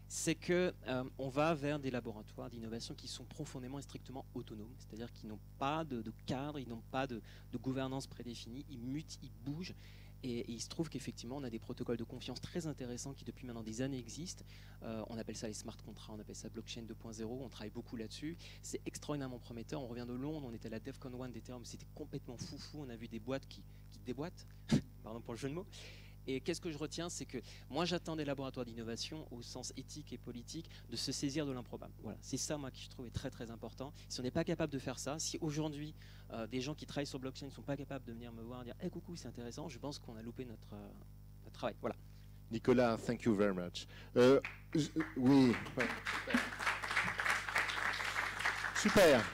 c'est que on va vers des laboratoires d'innovation qui sont profondément et strictement autonomes, c'est-à-dire qu'ils n'ont pas de cadre, ils n'ont pas de gouvernance prédéfinie, ils mutent, ils bougent. Et il se trouve qu'effectivement, on a des protocoles de confiance très intéressants qui, depuis maintenant des années, existent. On appelle ça les smart contracts, on appelle ça blockchain 2.0. On travaille beaucoup là-dessus. C'est extraordinairement prometteur. On revient de Londres, on était à la DEFCON 1 d'Ethereum, c'était complètement foufou. On a vu des boîtes qui déboîtent, pardon pour le jeu de mots. Et qu'est-ce que je retiens, c'est que moi j'attends des laboratoires d'innovation au sens éthique et politique de se saisir de l'improbable. Voilà, c'est ça moi qui je trouve est très très important. Si on n'est pas capable de faire ça, si aujourd'hui des gens qui travaillent sur blockchain ne sont pas capables de venir me voir et dire hey, coucou c'est intéressant, je pense qu'on a loupé notre travail. Voilà. Nicolas, thank you very much. Oui. Super.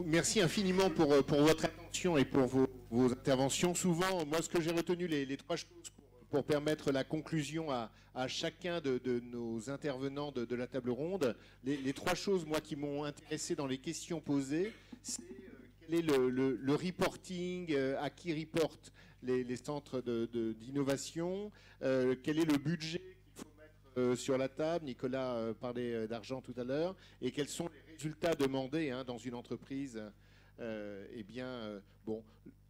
Merci infiniment pour votre attention et pour vos interventions. Souvent, moi, ce que j'ai retenu, les 3 choses pour permettre la conclusion à chacun de nos intervenants de la table ronde, les 3 choses, moi, qui m'ont intéressé dans les questions posées, c'est quel est le reporting, à qui reportent les centres d'innovation, quel est le budget qu'il faut mettre sur la table. Nicolas parlait d'argent tout à l'heure, et quels sont les résultats demandés dans une entreprise.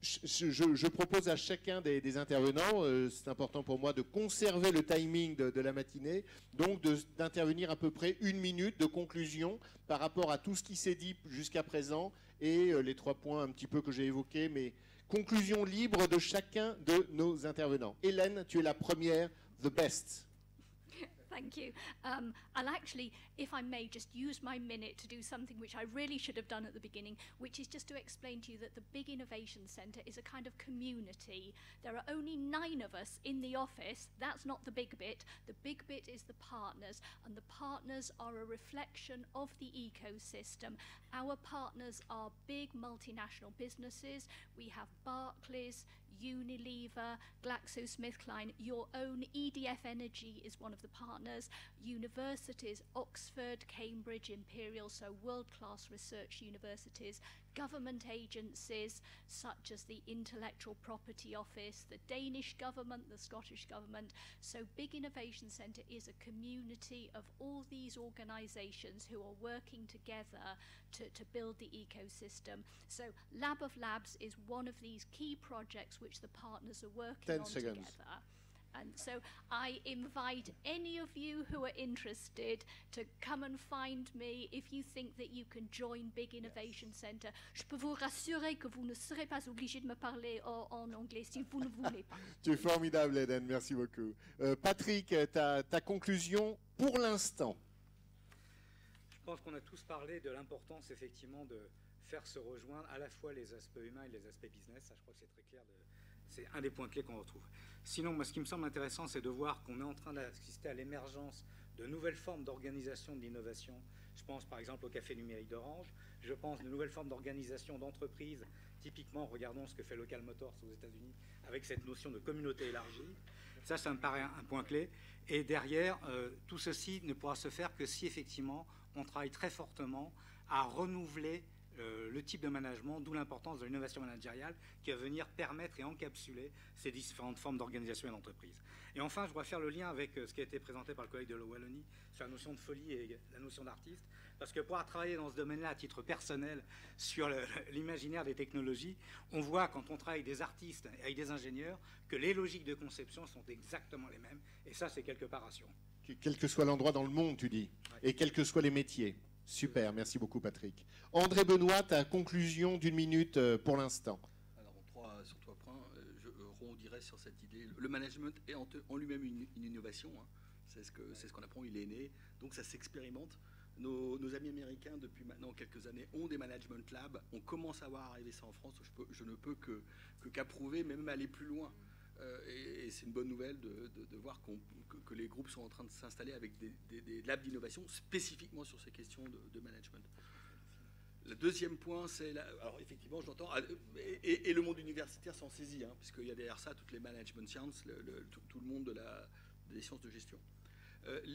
Je propose à chacun des intervenants, c'est important pour moi de conserver le timing de la matinée, donc d'intervenir à peu près 1 minute de conclusion par rapport à tout ce qui s'est dit jusqu'à présent et les 3 points un petit peu que j'ai évoqués, mais conclusion libre de chacun de nos intervenants. Hélène, tu es la première, the best. Thank you. I'll actually, if I may, just use my minute to do something which I really should have done at the beginning, which is just to explain to you that the Big Innovation Centre is a kind of community. There are only 9 of us in the office. That's not the big bit. The big bit is the partners, and the partners are a reflection of the ecosystem. Our partners are big multinational businesses. We have Barclays, Unilever, GlaxoSmithKline, your own EDF Energy is one of the partners, universities, Oxford, Cambridge, Imperial, so world-class research universities, government agencies such as the Intellectual Property Office, the Danish government, the Scottish government. So Big Innovation Centre is a community of all these organisations who are working together to build the ecosystem. So Lab of Labs is one of these key projects which the partners are working on together. And so I invite any of you who are interested to come and find me if you think that you can join Big Innovation Centre. Je peux vous rassurer que vous ne serez pas obligé de me parler en anglais si vous ne voulez pas. Tu es formidable, Hélène, merci beaucoup. Patrick, ta conclusion pour l'instant. Je pense qu'on a tous parlé de l'importance effectivement de faire se rejoindre à la fois les aspects humains et les aspects business. Ça, je crois que c'est très clair. C'est un des points clés qu'on retrouve. Sinon, moi, ce qui me semble intéressant, c'est de voir qu'on est en train d'assister à l'émergence de nouvelles formes d'organisation de l'innovation Je pense par exemple au Café numérique d'Orange. Je pense de nouvelles formes d'organisation d'entreprises. Typiquement, regardons ce que fait Local Motors aux États-Unis avec cette notion de communauté élargie. Ça me paraît un point clé. Et derrière, tout ceci ne pourra se faire que si effectivement on travaille très fortement à renouveler le type de management, d'où l'importance de l'innovation managériale qui va venir permettre et encapsuler ces différentes formes d'organisation et d'entreprise. Et enfin, je voudrais faire le lien avec ce qui a été présenté par le collègue de la Wallonie sur la notion de folie et la notion d'artiste, parce que pour travailler dans ce domaine-là à titre personnel sur l'imaginaire des technologies, on voit quand on travaille avec des artistes et avec des ingénieurs que les logiques de conception sont exactement les mêmes, et ça c'est quelque part rassurant. Quel que soit l'endroit dans le monde, tu dis, et quels que soient les métiers. Super, merci beaucoup Patrick. André Benoît, ta conclusion d'1 minute pour l'instant. Alors sur 3 points, je rebondirai sur cette idée. Le management est en lui-même une innovation, hein. C'est ce qu'on apprend, il est né, donc ça s'expérimente. Nos amis américains, depuis maintenant quelques années, ont des management labs. On commence à voir arriver ça en France. Je ne peux qu'approuver, mais même aller plus loin. Et c'est une bonne nouvelle de voir que les groupes sont en train de s'installer avec des labs d'innovation spécifiquement sur ces questions de management. Le deuxième point, c'est... Alors effectivement, je l'entends, et le monde universitaire s'en saisit, hein, puisqu'il y a derrière ça toutes les management sciences, tout le monde des sciences de gestion.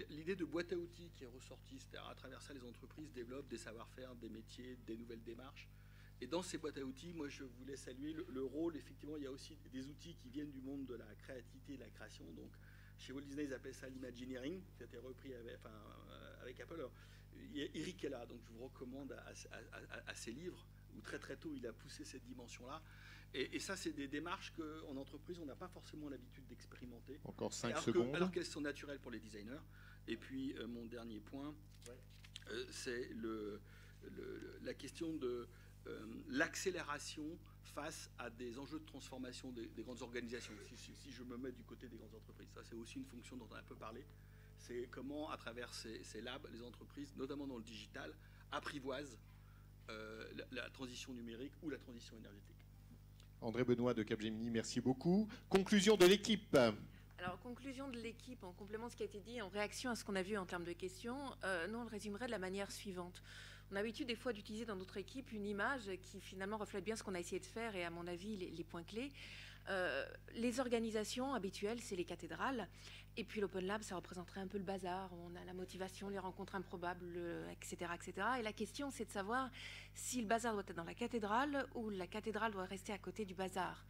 L'idée de boîte à outils qui est ressortie, c'est-à-dire à travers ça, les entreprises développent des savoir-faire, des métiers, des nouvelles démarches. Et dans ces boîtes à outils, moi, je voulais saluer le rôle. Effectivement, il y a aussi des outils qui viennent du monde de la créativité et de la création. Donc, chez Walt Disney, ils appellent ça l'imagineering, qui a été repris avec Apple. Alors, Eric est là, donc je vous recommande à ses livres, où très très tôt, il a poussé cette dimension-là. Et ça, c'est des démarches qu'en entreprise, on n'a pas forcément l'habitude d'expérimenter. Encore 5 secondes. Alors qu'elles sont naturelles pour les designers. Et puis, mon dernier point, c'est la question de l'accélération face à des enjeux de transformation des grandes organisations. Si je me mets du côté des grandes entreprises, ça, c'est aussi une fonction dont on a un peu parlé. C'est comment, à travers ces labs, les entreprises, notamment dans le digital, apprivoisent la transition numérique ou la transition énergétique. André Benoît de Capgemini, merci beaucoup. Conclusion de l'équipe. Alors, conclusion de l'équipe, en complément de ce qui a été dit, en réaction à ce qu'on a vu en termes de questions, nous, on le résumerait de la manière suivante. On a l'habitude des fois d'utiliser dans notre équipe une image qui finalement reflète bien ce qu'on a essayé de faire et à mon avis les points clés. Les organisations habituelles, c'est les cathédrales. Et puis l'Open Lab, ça représenterait un peu le bazar. On a la motivation, les rencontres improbables, etc., etc. Et la question, c'est de savoir si le bazar doit être dans la cathédrale ou la cathédrale doit rester à côté du bazar.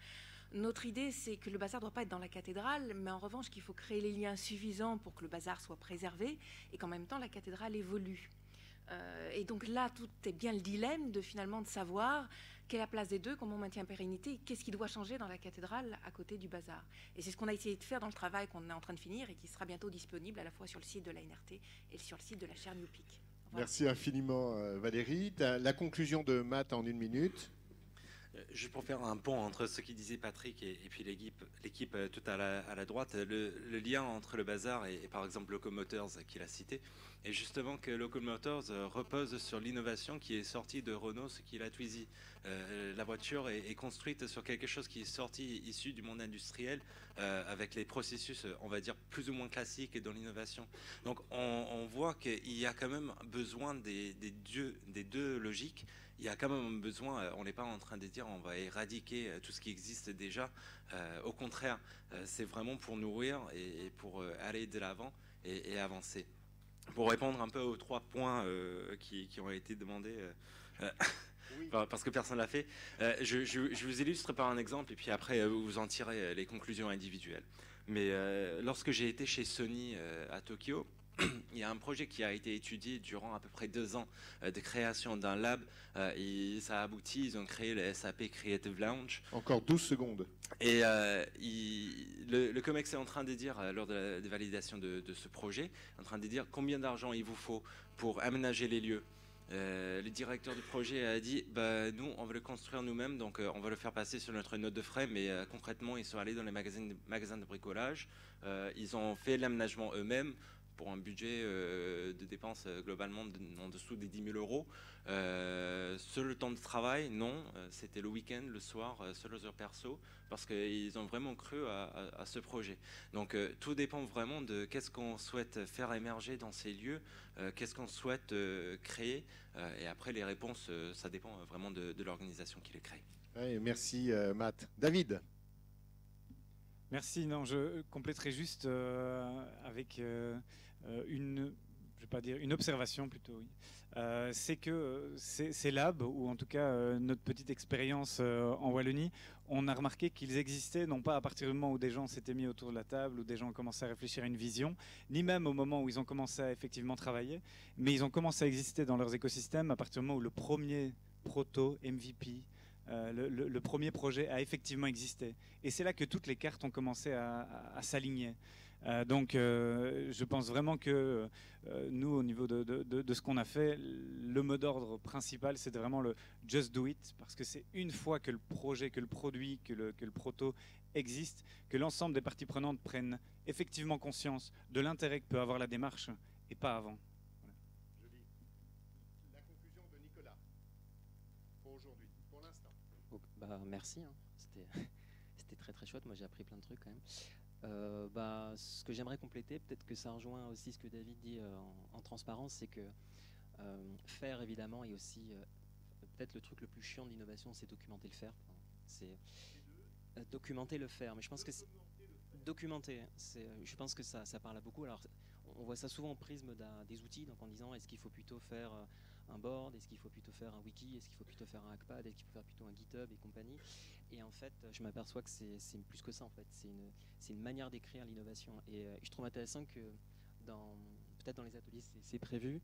Notre idée, c'est que le bazar ne doit pas être dans la cathédrale, mais en revanche, qu'il faut créer les liens suffisants pour que le bazar soit préservé et qu'en même temps, la cathédrale évolue. Et donc là, tout est bien le dilemme de finalement de savoir quelle est la place des deux, comment on maintient pérennité, qu'est-ce qui doit changer dans la cathédrale à côté du bazar. Et c'est ce qu'on a essayé de faire dans le travail qu'on est en train de finir et qui sera bientôt disponible à la fois sur le site de l'ANRT et sur le site de la chaire NewPeak. Voilà. Merci infiniment Valérie. La conclusion de Matt en 1 minute. Juste pour faire un pont entre ce qu'il disait Patrick et puis l'équipe tout à la droite, le lien entre le bazar et par exemple Locomotors qu'il a cité, est justement que Locomotors repose sur l'innovation qui est sortie de Renault, ce qui est la Twizy. La voiture est construite sur quelque chose qui est sorti issu du monde industriel avec les processus, on va dire, plus ou moins classiques dans l'innovation. Donc on voit qu'il y a quand même besoin des deux logiques. Il y a quand même besoin, on n'est pas en train de dire on va éradiquer tout ce qui existe déjà. Au contraire, c'est vraiment pour nourrir et pour aller de l'avant et avancer. Pour répondre un peu aux 3 points qui ont été demandés, parce que personne ne l'a fait, je vous illustre par un exemple et puis après vous en tirez les conclusions individuelles. Mais lorsque j'ai été chez Sony à Tokyo, il y a un projet qui a été étudié durant à peu près 2 ans de création d'un lab. Et ça a abouti, ils ont créé le SAP Creative Lounge. Encore 12 secondes. Et le COMEX est en train de dire, lors de la validation de ce projet, en train de dire combien d'argent il vous faut pour aménager les lieux. Le directeur du projet a dit nous on veut le construire nous-mêmes, donc on va le faire passer sur notre note de frais, mais concrètement ils sont allés dans les magasins de bricolage, ils ont fait l'aménagement eux-mêmes. pour un budget de dépenses globalement en dessous des 10 000 euros. Seul temps de travail, non. C'était le week-end, le soir, seul aux heures perso, parce qu'ils ont vraiment cru à ce projet. Donc tout dépend vraiment de qu'est-ce qu'on souhaite faire émerger dans ces lieux, qu'est-ce qu'on souhaite créer. Et après, les réponses, ça dépend vraiment de l'organisation qui les crée. Ouais, merci Matt. David. Merci. Non, je compléterai juste avec une, je vais pas dire une observation plutôt. Oui. C'est que ces labs, ou en tout cas notre petite expérience en Wallonie, on a remarqué qu'ils existaient non pas à partir du moment où des gens s'étaient mis autour de la table, où des gens ont commencé à réfléchir à une vision, ni même au moment où ils ont commencé à effectivement travailler, mais ils ont commencé à exister dans leurs écosystèmes à partir du moment où le premier proto MVP, le premier projet a effectivement existé. Et c'est là que toutes les cartes ont commencé à s'aligner. Donc je pense vraiment que nous, au niveau de ce qu'on a fait, le mot d'ordre principal, c'est vraiment le just do it, parce que c'est une fois que le projet, que le produit, que le proto existe, que l'ensemble des parties prenantes prennent effectivement conscience de l'intérêt que peut avoir la démarche, et pas avant. Voilà. Joli. La conclusion de Nicolas pour aujourd'hui, pour l'instant. Merci, hein. C'était très très chouette, moi j'ai appris plein de trucs quand même. Ce que j'aimerais compléter, peut-être que ça rejoint aussi ce que David dit en transparence, c'est que faire évidemment est aussi peut-être le truc le plus chiant de l'innovation, c'est documenter le faire. C'est documenter le faire, mais je pense que documenter, je pense que ça parle à beaucoup. Alors on voit ça souvent au prisme des outils, donc en disant est-ce qu'il faut plutôt faire un board, est-ce qu'il faut plutôt faire un wiki, est-ce qu'il faut plutôt faire un hackpad, est-ce qu'il faut faire plutôt un GitHub et compagnie. Et en fait, je m'aperçois que c'est plus que ça en fait. C'est une manière d'écrire l'innovation. Et je trouve intéressant que peut-être dans les ateliers c'est prévu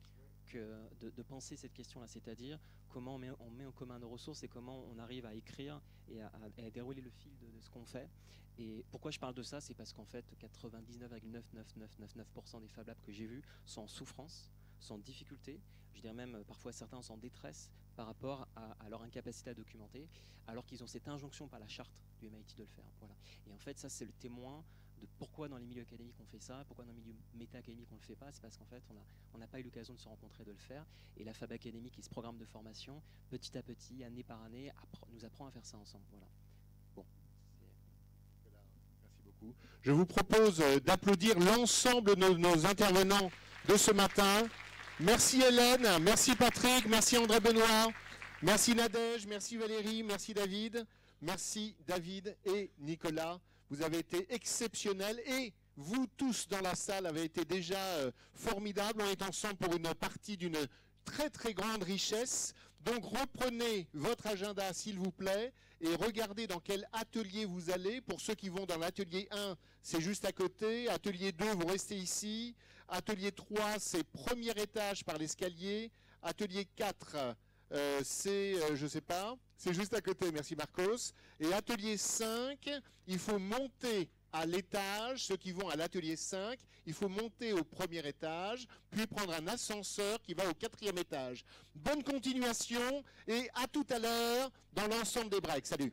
de penser cette question-là, c'est-à-dire comment on met en commun nos ressources et comment on arrive à écrire et à dérouler le fil de ce qu'on fait. Et pourquoi je parle de ça, c'est parce qu'en fait 99,99999% des Fab Labs que j'ai vus sont en souffrance, sont en difficulté, je dirais même parfois certains sont en détresse par rapport à leur incapacité à documenter, alors qu'ils ont cette injonction par la charte du MIT de le faire. Voilà. Et en fait, ça c'est le témoin de pourquoi dans les milieux académiques on fait ça, pourquoi dans les milieux méta-académiques on ne le fait pas, c'est parce qu'en fait on n'a pas eu l'occasion de se rencontrer, de le faire, et la Fab académique et ce programme de formation, petit à petit, année par année, nous apprend à faire ça ensemble. Voilà. Bon. Merci beaucoup. Je vous propose d'applaudir l'ensemble de nos intervenants de ce matin. Merci Hélène, merci Patrick, merci André Benoît, merci Nadège, merci Valérie, merci David, et Nicolas. Vous avez été exceptionnels et vous tous dans la salle avez été déjà formidables. On est ensemble pour une partie d'une très très grande richesse. Donc reprenez votre agenda s'il vous plaît et regardez dans quel atelier vous allez. Pour ceux qui vont dans l'atelier 1, c'est juste à côté. Atelier 2, vous restez ici. Atelier 3, c'est premier étage par l'escalier. Atelier 4, c'est, je sais pas, c'est juste à côté, merci Marcos. Et atelier 5, il faut monter à l'étage, ceux qui vont à l'atelier 5, il faut monter au premier étage, puis prendre un ascenseur qui va au 4e étage. Bonne continuation et à tout à l'heure dans l'ensemble des breaks. Salut.